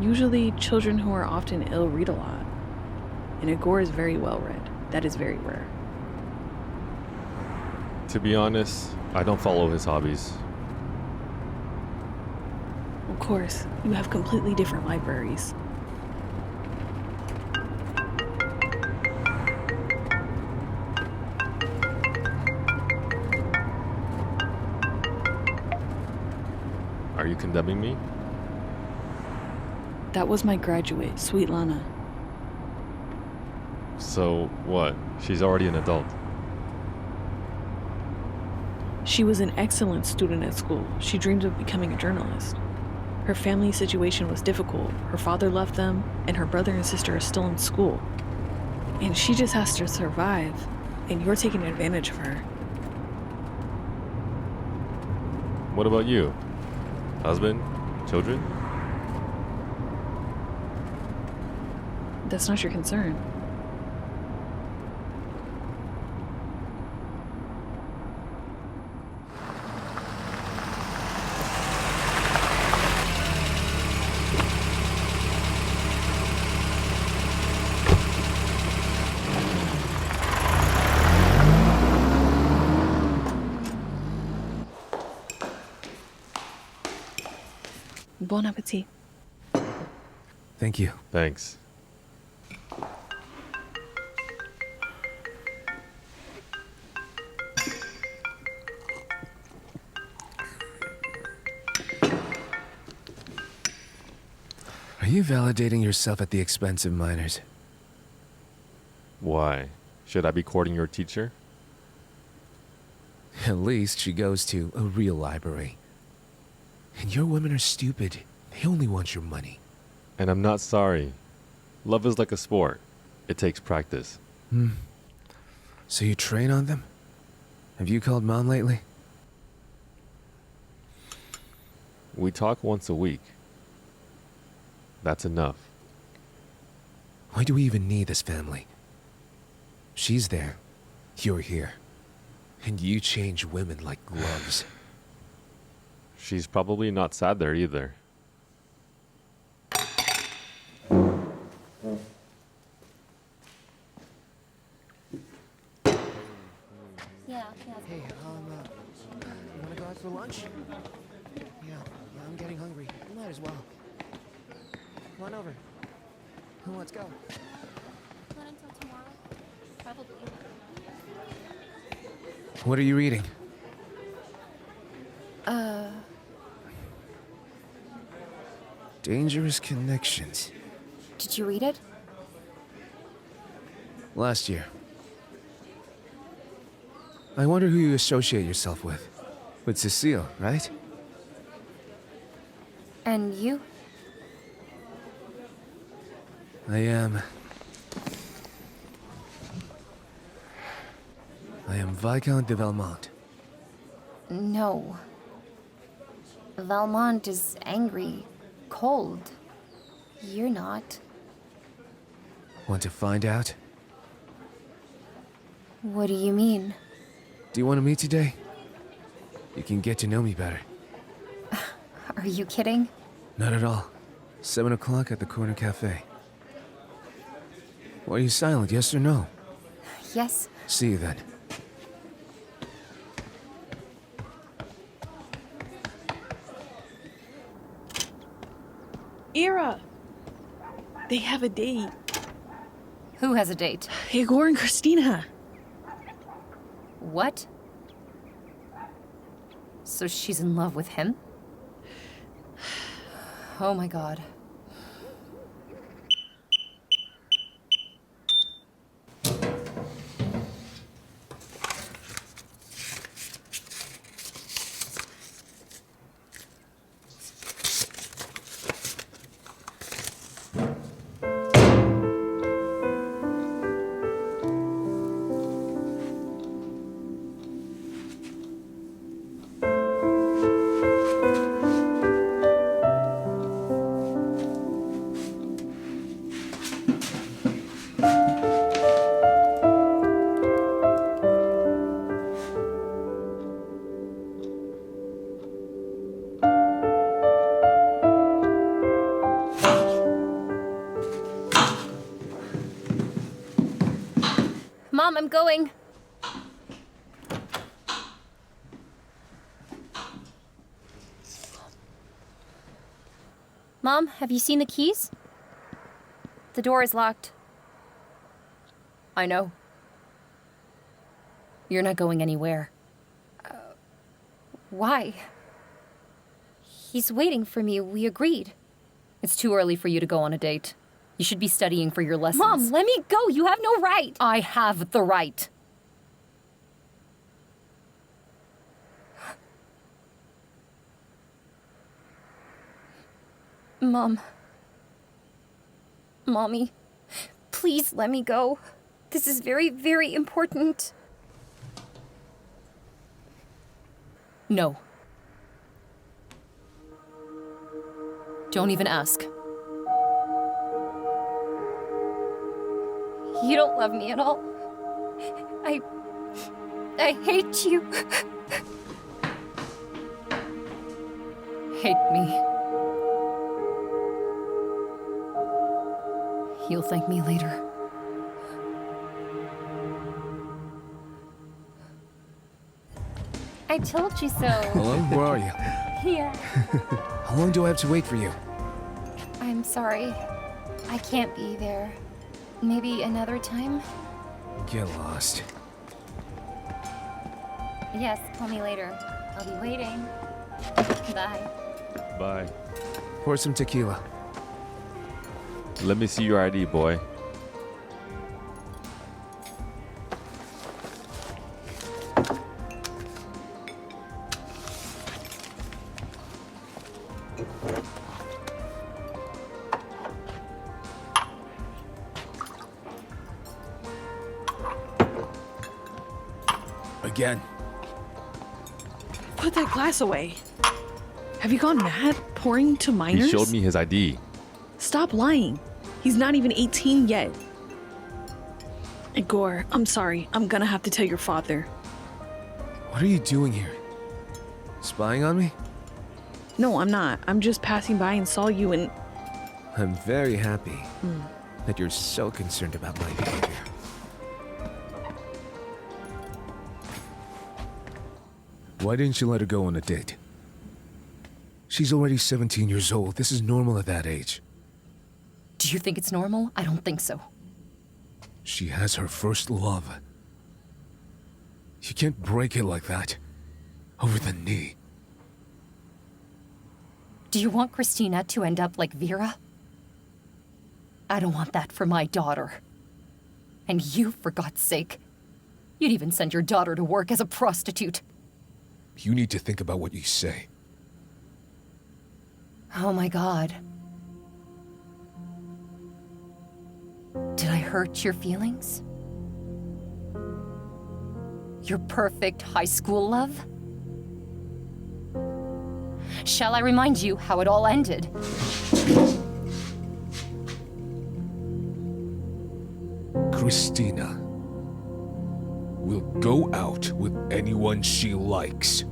Usually, children who are often ill read a lot. And Igor is very well read. That is very rare. To be honest, I don't follow his hobbies. Of course, you have completely different libraries. Are you condemning me? That was my graduate, Sweet Lana. So, what? She's already an adult. She was an excellent student at school. She dreamed of becoming a journalist. Her family situation was difficult. Her father left them, and her brother and sister are still in school. And she just has to survive, and you're taking advantage of her. What about you? Husband? Children? That's not your concern. Bon appetit. Thank you. Thanks. Are you validating yourself at the expense of minors? Why? Should I be courting your teacher? At least she goes to a real library. And your women are stupid. They only want your money. And I'm not sorry. Love is like a sport. It takes practice. So you train on them? Have you called Mom lately? We talk once a week. That's enough. Why do we even need this family? She's there. You're here. And you change women like gloves. She's probably not sad there either. Hey, you wanna go out for lunch? Yeah, I'm getting hungry. You might as well. Come on over. Let's go. Not until tomorrow. Probably. What are you reading? Dangerous Connections. Did you read it? Last year. I wonder who you associate yourself with. With Cecile, right? And you? I am Viscount de Valmont. No. Valmont is angry, cold. You're not. Want to find out? What do you mean? Do you want to meet today? You can get to know me better. Are you kidding? Not at all. 7 o'clock at the corner cafe. Why are you silent, yes or no? Yes. See you then. Ira! They have a date. Who has a date? Igor and Christina. What? So she's in love with him? Oh my god. Mom, I'm going. Mom, have you seen the keys? The door is locked. I know. You're not going anywhere. Why? He's waiting for me. We agreed. It's too early for you to go on a date. You should be studying for your lessons. Mom, let me go. You have no right. I have the right. Mom. Mommy, please let me go. This is very, very important. No. Don't even ask. You don't love me at all. I hate you. Hate me. You'll thank me later. I told you so. Hello? Where are you? Here. How long do I have to wait for you? I'm sorry. I can't be there. Maybe another time? Get lost. Yes, call me later. I'll be waiting. Bye. Bye. Pour some tequila. Let me see your ID, boy. Again. Put that glass away. Have you gone mad pouring to minors? He showed me his ID. Stop lying. He's not even 18 yet. Igor, I'm sorry. I'm gonna have to tell your father. What are you doing here? Spying on me? No, I'm not. I'm just passing by and saw you and... I'm very happy that you're so concerned about my behavior. Why didn't you let her go on a date? She's already 17 years old. This is normal at that age. Do you think it's normal? I don't think so. She has her first love. You can't break it like that. Over the knee. Do you want Christina to end up like Vira? I don't want that for my daughter. And you, for God's sake, you'd even send your daughter to work as a prostitute. You need to think about what you say. Oh my God. Did I hurt your feelings? Your perfect high school love? Shall I remind you how it all ended? Christina will go out with anyone she likes.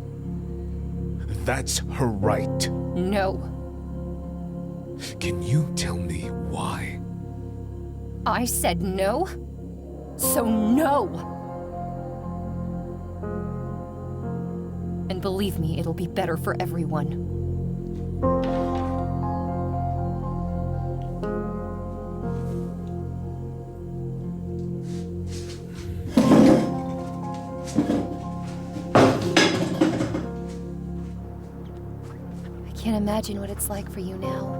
That's her right. No. Can you tell me why? I said no? So no! And believe me, it'll be better for everyone. I can't imagine what it's like for you now.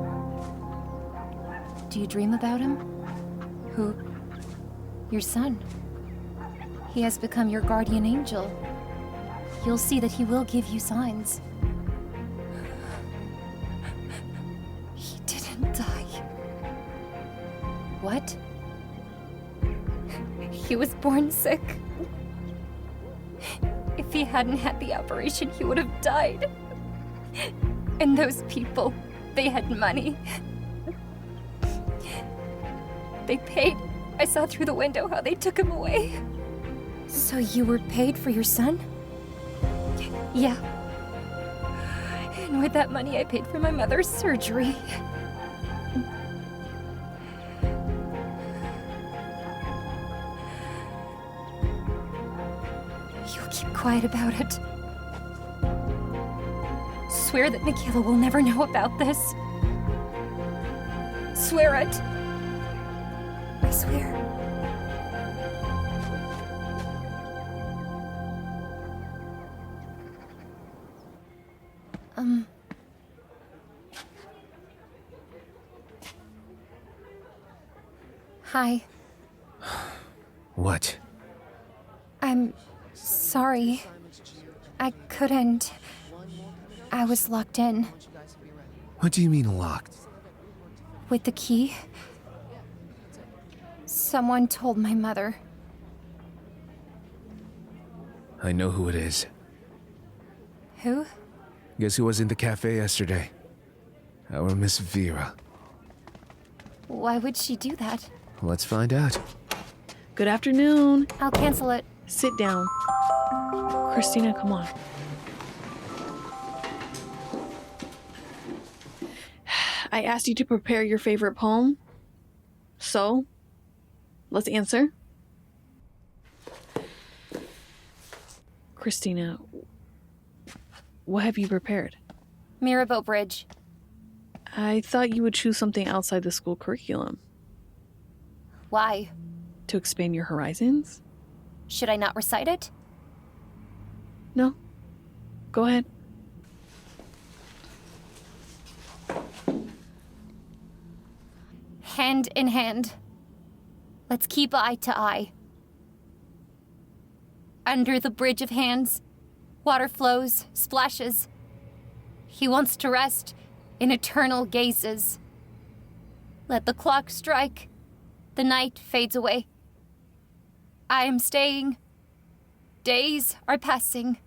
Do you dream about him? Who? Your son. He has become your guardian angel. You'll see that he will give you signs. He didn't die. What? He was born sick. If he hadn't had the operation, he would have died. And those people, they had money. They paid. I saw through the window how they took him away. So you were paid for your son? Yeah. And with that money, I paid for my mother's surgery. quiet about it. Swear that Mikhail will never know about this. Swear it. I swear. Hi. What? I'm sorry. I couldn't. I was locked in. What do you mean locked? With the key? Someone told my mother. I know who it is. Who? Guess who was in the cafe yesterday? Our Miss Vira. Why would she do that? Let's find out. Good afternoon. I'll cancel it. Sit down. Christina, come on. I asked you to prepare your favorite poem. So, let's answer. Christina, what have you prepared? Mirabeau Bridge. I thought you would choose something outside the school curriculum. Why? To expand your horizons? Should I not recite it? No. Go ahead. Hand in hand. Let's keep eye to eye. Under the bridge of hands, water flows, splashes. He wants to rest in eternal gazes. Let the clock strike. The night fades away. I am staying. Days are passing.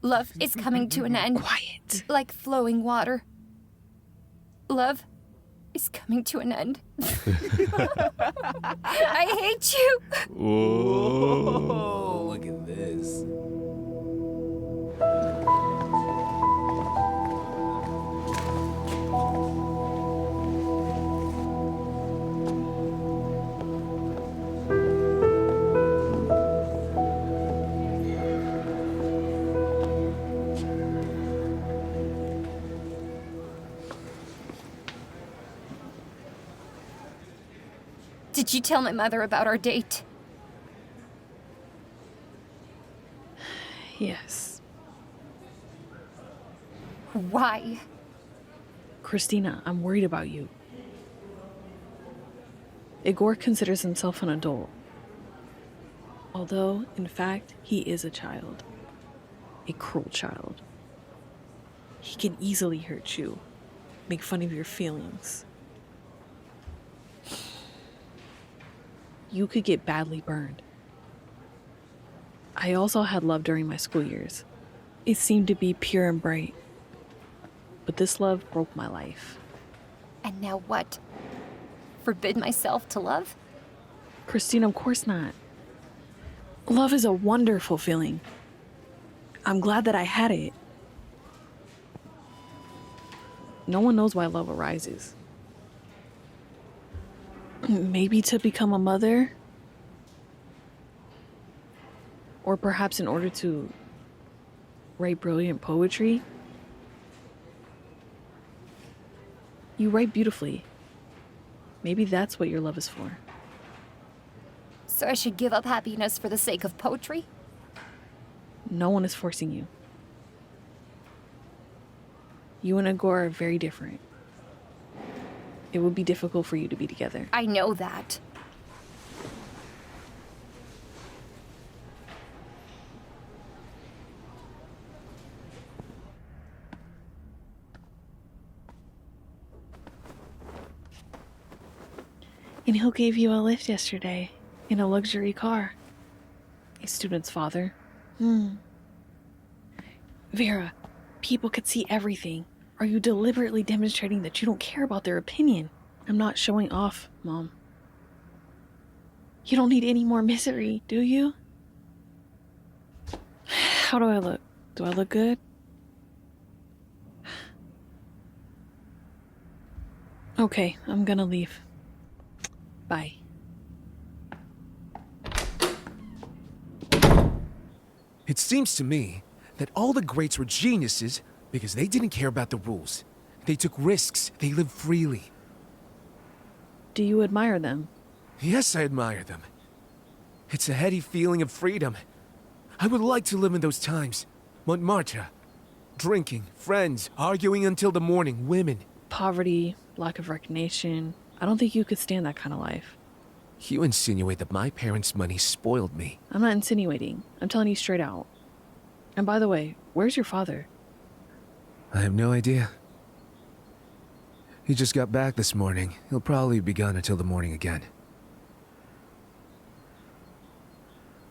Love is coming to an end. Quiet. Like flowing water. Love is coming to an end. I hate you. Oh, look at this. Did you tell my mother about our date? Yes. Why? Christina, I'm worried about you. Igor considers himself an adult. Although, in fact, he is a child. A cruel child. He can easily hurt you, make fun of your feelings. You could get badly burned. I also had love during my school years. It seemed to be pure and bright. But this love broke my life. And now what? Forbid myself to love? Christine, of course not. Love is a wonderful feeling. I'm glad that I had it. No one knows why love arises. Maybe to become a mother? Or perhaps in order to write brilliant poetry? You write beautifully. Maybe that's what your love is for. So I should give up happiness for the sake of poetry? No one is forcing you. You and Igor are very different. It would be difficult for you to be together. I know that. And who gave you a lift yesterday in a luxury car? A student's father. Vera, people could see everything. Are you deliberately demonstrating that you don't care about their opinion? I'm not showing off, Mom. You don't need any more misery, do you? How do I look? Do I look good? Okay, I'm gonna leave. Bye. seems to me that all the greats were geniuses because they didn't care about the rules. They took risks. They lived freely. Do you admire them? Yes, I admire them. It's a heady feeling of freedom. I would like to live in those times. Montmartre. Drinking, friends, arguing until the morning, women. Poverty, lack of recognition. I don't think you could stand that kind of life. You insinuate that my parents' money spoiled me. I'm not insinuating. I'm telling you straight out. And by the way, where's your father? I have no idea. He just got back this morning. He'll probably be gone until the morning again.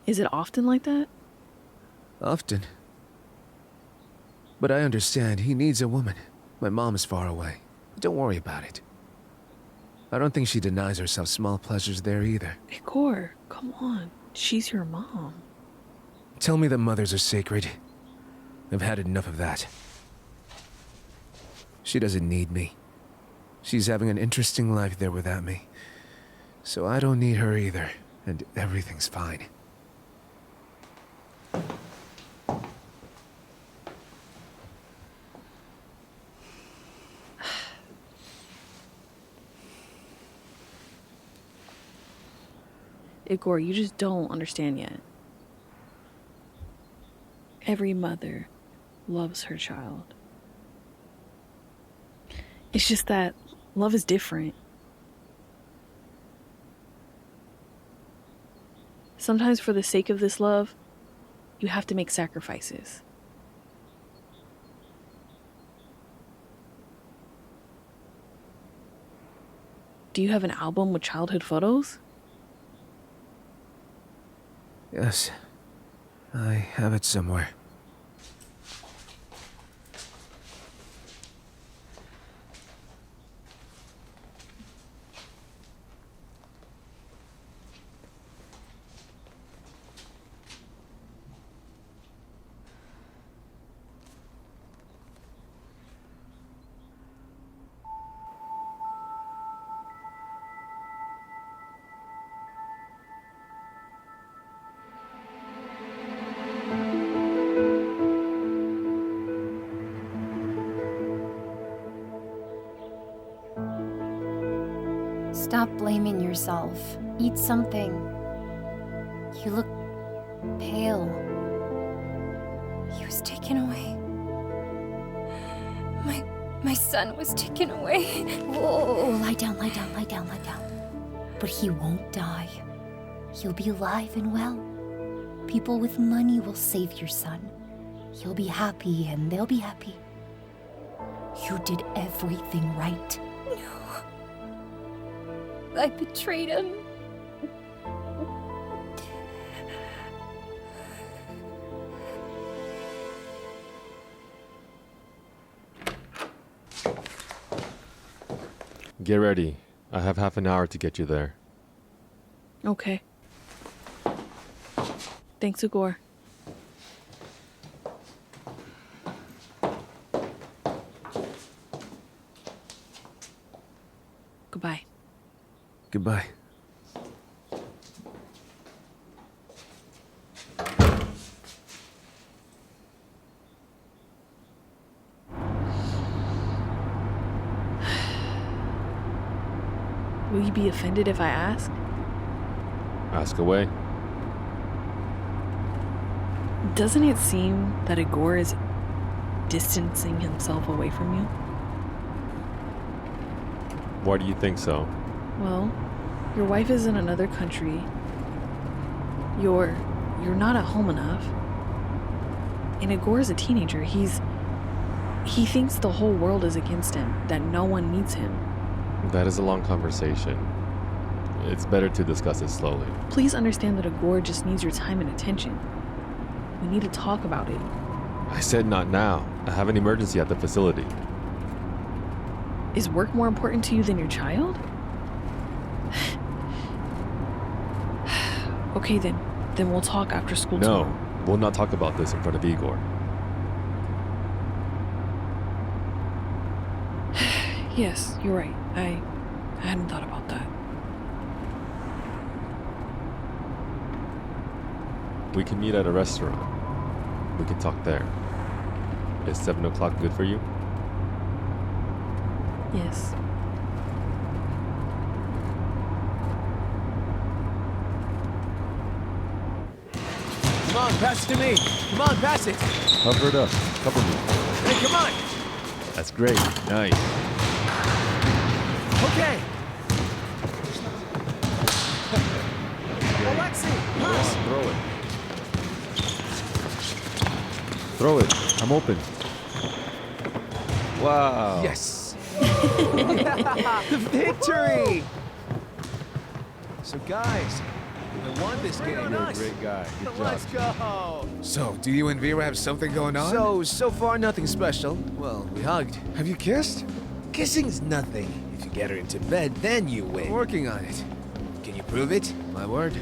Is it often like that? Often. But I understand he needs a woman. My mom is far away. Don't worry about it. I don't think she denies herself small pleasures there either. Igor, come on. She's your mom. Tell me that mothers are sacred. I've had enough of that. She doesn't need me. She's having an interesting life there without me. So I don't need her either, and everything's fine. Igor, you just don't understand yet. Every mother loves her child. It's just that love is different. Sometimes for the sake of this love, you have to make sacrifices. Do you have an album with childhood photos? Yes. I have it somewhere. Stop blaming yourself. Eat something. You look pale. He was taken away. My son was taken away. Whoa, lie down, lie down, lie down, lie down. But he won't die. He'll be alive and well. People with money will save your son. He'll be happy and they'll be happy. You did everything right. I betrayed him. Get ready. I have half an hour to get you there. Okay. Thanks, Igor. Goodbye. Goodbye. Will you be offended if I ask? Ask away. Doesn't it seem that Igor is distancing himself away from you? Why do you think so? Well, your wife is in another country. You're not at home enough. And Igor is a teenager. He thinks the whole world is against him, that no one needs him. That is a long conversation. It's better to discuss it slowly. Please understand that Igor just needs your time and attention. We need to talk about it. I said not now. I have an emergency at the facility. Is work more important to you than your child? Okay then we'll talk after school No, tomorrow. we'll not talk about this in front of Igor. Yes, you're right. I hadn't thought about that. We can meet at a restaurant. We can talk there. Is 7 o'clock good for you? Yes. Come on, pass it to me. Come on, pass it. Cover it up. Cover me. Hey, come on. That's great. Nice. Okay. Alexei, pass. Throw it. Throw it. I'm open. Wow. Yes. Victory. So guys, I won this game. You're a great guy. Good job. Let's go. So, do you and Vira have something going on? So far nothing special. Well, we hugged. Have you kissed? Kissing's nothing. If you get her into bed, then you I'm win. working on it. Can you prove it? My word.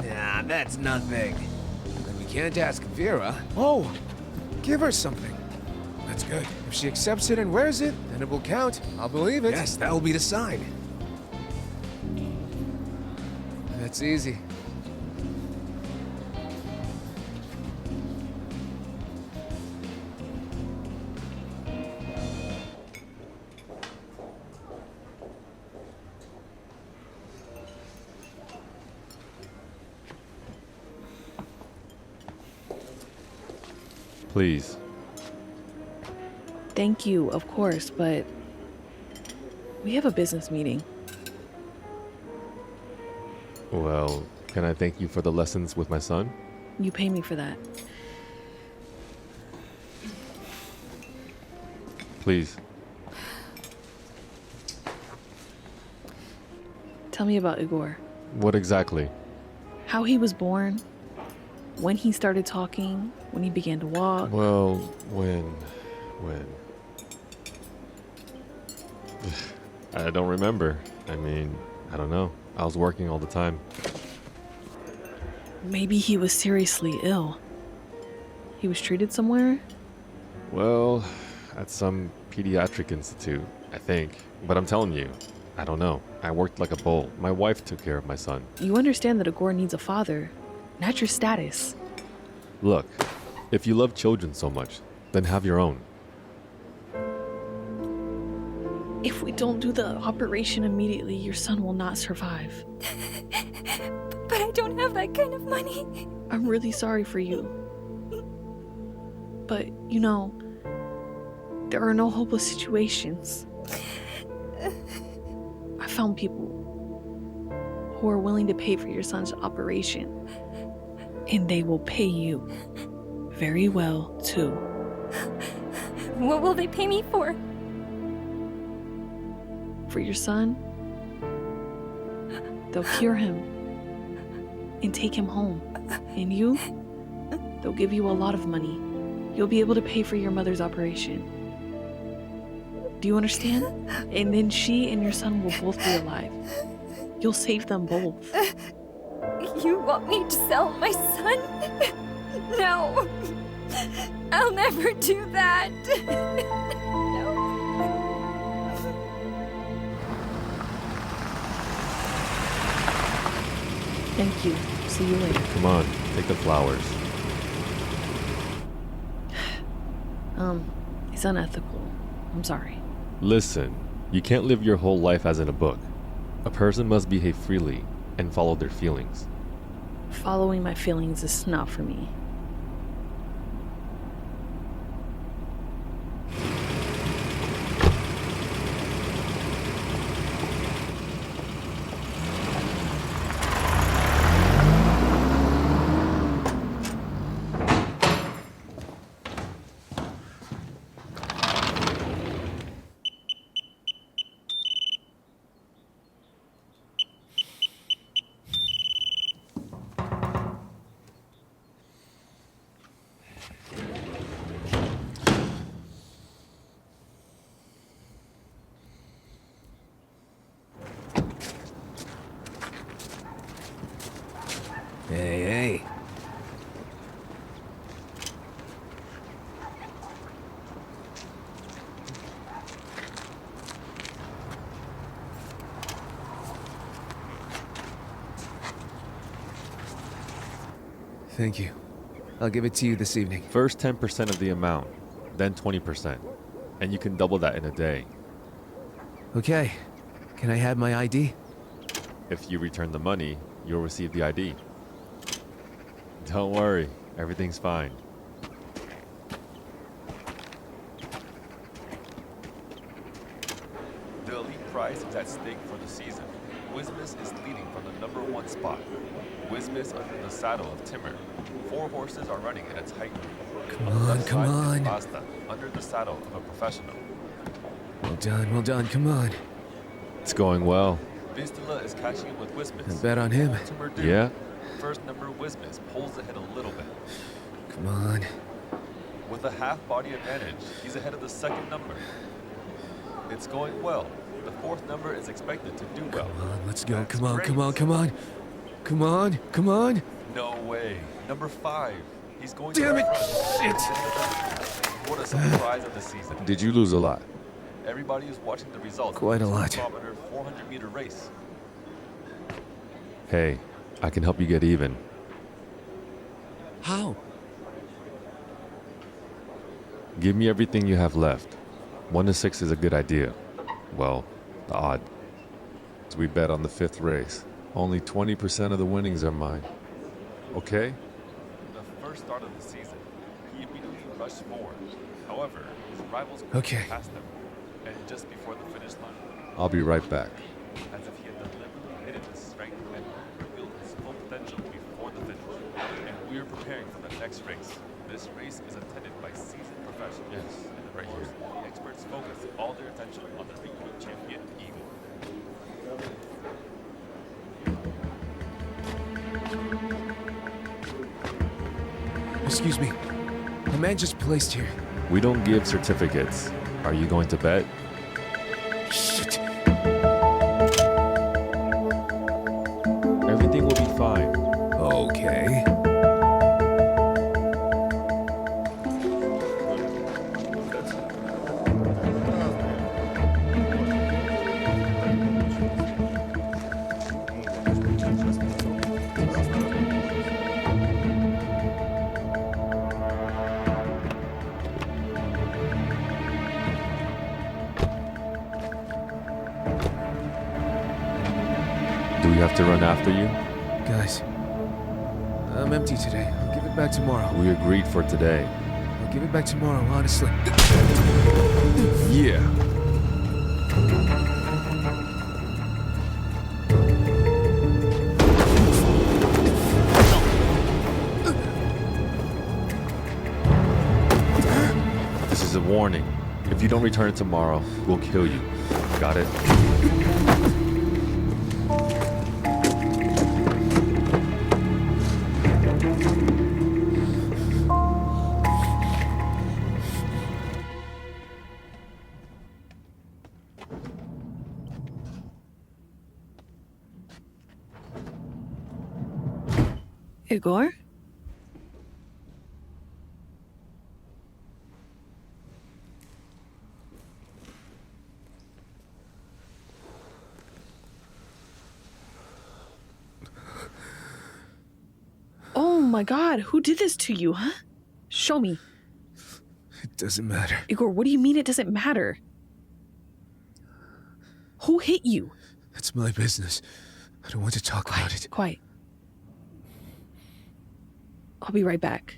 Nah, that's nothing. Then we can't ask Vira. Oh, Give her something. That's good. If she accepts it and wears it, then it will count. I'll believe it. Yes, that will be the sign. That's easy. Please. Thank you, of course, but we have a business meeting. Well, can I thank you for the lessons with my son? You pay me for that. Please. Tell me about Igor. What exactly? How he was born, when he started talking, when he began to walk. Well, when? I don't remember. I mean, I don't know. I was working all the time. Maybe he was seriously ill. He was treated somewhere? Well, at some pediatric institute, I think. But I'm telling you, I don't know. I worked like a bull. My wife took care of my son. You understand that Igor needs a father, not your status. Look, if you love children so much, then have your own. If we don't do the operation immediately, your son will not survive. But I don't have that kind of money. I'm really sorry for you. But, you know, there are no hopeless situations. I found people who are willing to pay for your son's operation. And they will pay you very well, too. What will they pay me for? For your son, they'll cure him and take him home. And you, they'll give you a lot of money. You'll be able to pay for your mother's operation. Do you understand? And then she and your son will both be alive. You'll save them both. You want me to sell my son? No. I'll never do that. No. Thank you. See you later. Come on, take the flowers. It's unethical. I'm sorry. Listen, you can't live your whole life as in a book. A person must behave freely and follow their feelings. Following my feelings is not for me. Hey. Thank you. I'll give it to you this evening. First 10% of the amount, then 20%. And you can double that in a day. Okay. Can I have my ID? If you return the money, you'll receive the ID. Don't worry, everything's fine. The elite prize is at stake for the season. Wismus is leading from the #1 spot. Wismus under the saddle of Timur. 4 horses are running in a tight group. Come On the on, left come side is on. Basta, under the saddle of a professional. Well done, come on. It's going well. Vistula is catching up with Wismus. I bet on him. Timur do. Yeah. First number Wismus pulls ahead a little bit. Come on. With a half-body advantage, he's ahead of the second number. It's going well. The 4th number is expected to do well. Come on, let's go. That's Come on, great. come on, come on. Come on, come on. No way. Number 5. He's going Damn to it! the front. Shit! What a surprise of the season. Did you lose a lot? Everybody is watching the results. Quite a of the lot. 2-kilometer, 400-meter race. Hey, I can help you get even. How? Give me everything you have left. 1 to 6 is a good idea. Well, the odd. So we bet on the 5th race. Only 20% of the winnings are mine. Okay? The first start of the season, he immediately rushed forward. However, his rivals Okay. passed him. And just before the finish line, I'll be right back. As if he had deliberately hidden his strength and revealed his full potential before the finish. And we're preparing for the next race. This race is attended by seasoned professionals. Yes, right here. The experts focus all their attention on the recruit champion, Igor. Excuse me. A man just placed here. We don't give certificates. Are you going to bet? Shit. Everything will be fine. Okay. Do we have to run after you? Guys, I'm empty today. I'll give it back tomorrow. We agreed for today. I'll give it back tomorrow, honestly. Yeah. This is a warning. If you don't return it tomorrow, we'll kill you. Got it? Igor? Oh my god, who did this to you, huh? Show me. It doesn't matter. Igor, what do you mean it doesn't matter? Who hit you? That's my business. I don't want to talk about it. Quiet. I'll be right back.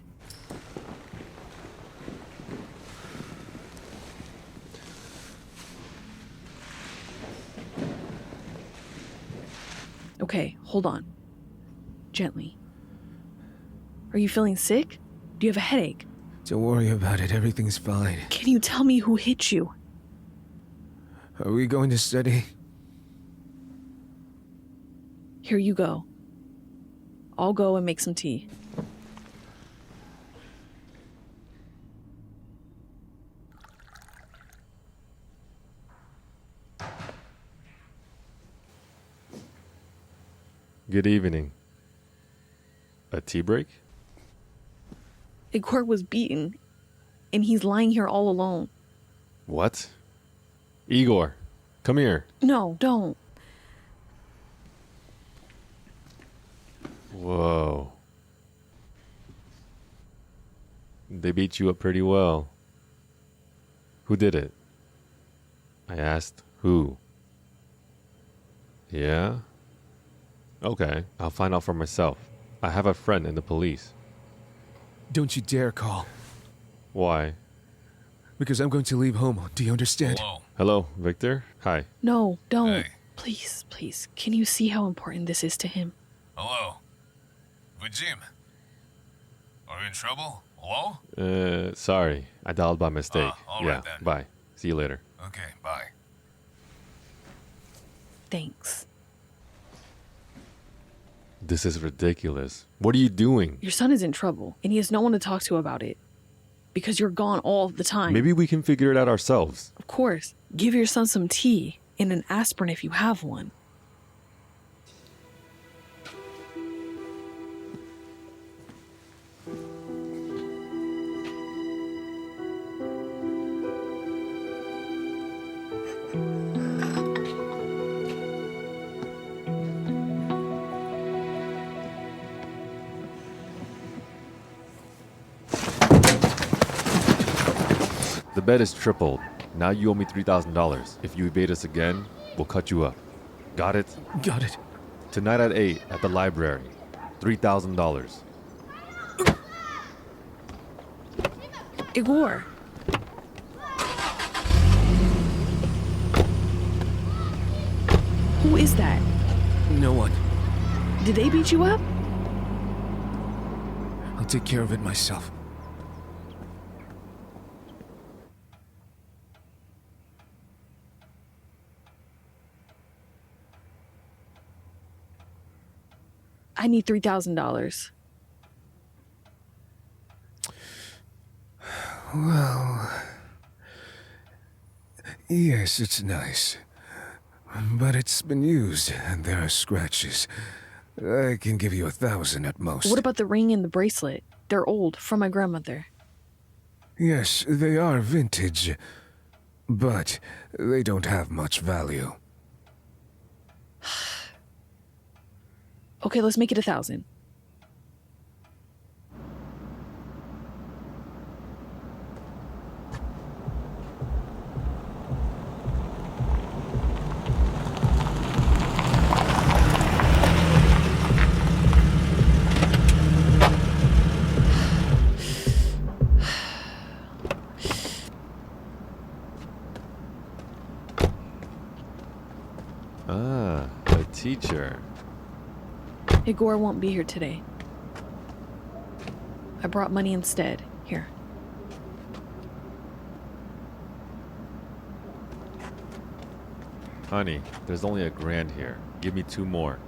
Okay, hold on. Gently. Are you feeling sick? Do you have a headache? Don't worry about it. Everything's fine. Can you tell me who hit you? Are we going to study? Here you go. I'll go and make some tea. Good evening. A tea break? Igor was beaten, and he's lying here all alone. What? Igor, come here. No, don't. Whoa. They beat you up pretty well. Who did it? I asked who. Yeah? Okay, I'll find out for myself. I have a friend in the police. Don't you dare call. Why? Because I'm going to leave home. Do you understand? Hello. Hello, Victor? Hi. No, don't. Hey. Please, please. Can you see how important this is to him? Hello. Victim. Are you in trouble? Hello? Sorry. I dialed by mistake. all yeah, right then. bye. See you later. Okay, bye. Thanks. This is ridiculous. What are you doing? Your son is in trouble, and he has no one to talk to about it. Because you're gone all the time. Maybe we can figure it out ourselves. Of course. Give your son some tea and an aspirin if you have one. The bet is tripled. Now you owe me $3,000. If you evade us again, we'll cut you up. Got it? Got it. Tonight at 8 at the library. $3,000. Igor. Who is that? No one. Did they beat you up? I'll take care of it myself. I need $3,000. Well... Yes, it's nice. But it's been used, and there are scratches. I can give you 1,000 at most. What about the ring and the bracelet? They're old, from my grandmother. Yes, they are vintage. But they don't have much value. Okay, let's make it 1,000. Ah, a teacher. Igor won't be here today. I brought money instead. Here. Honey, there's only $1,000 here. Give me 2 more.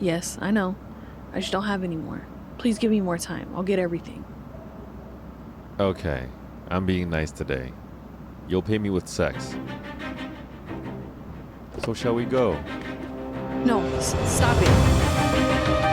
Yes, I know. I just don't have any more. Please give me more time. I'll get everything. Okay, I'm being nice today. You'll pay me with sex. So shall we go? No, stop it.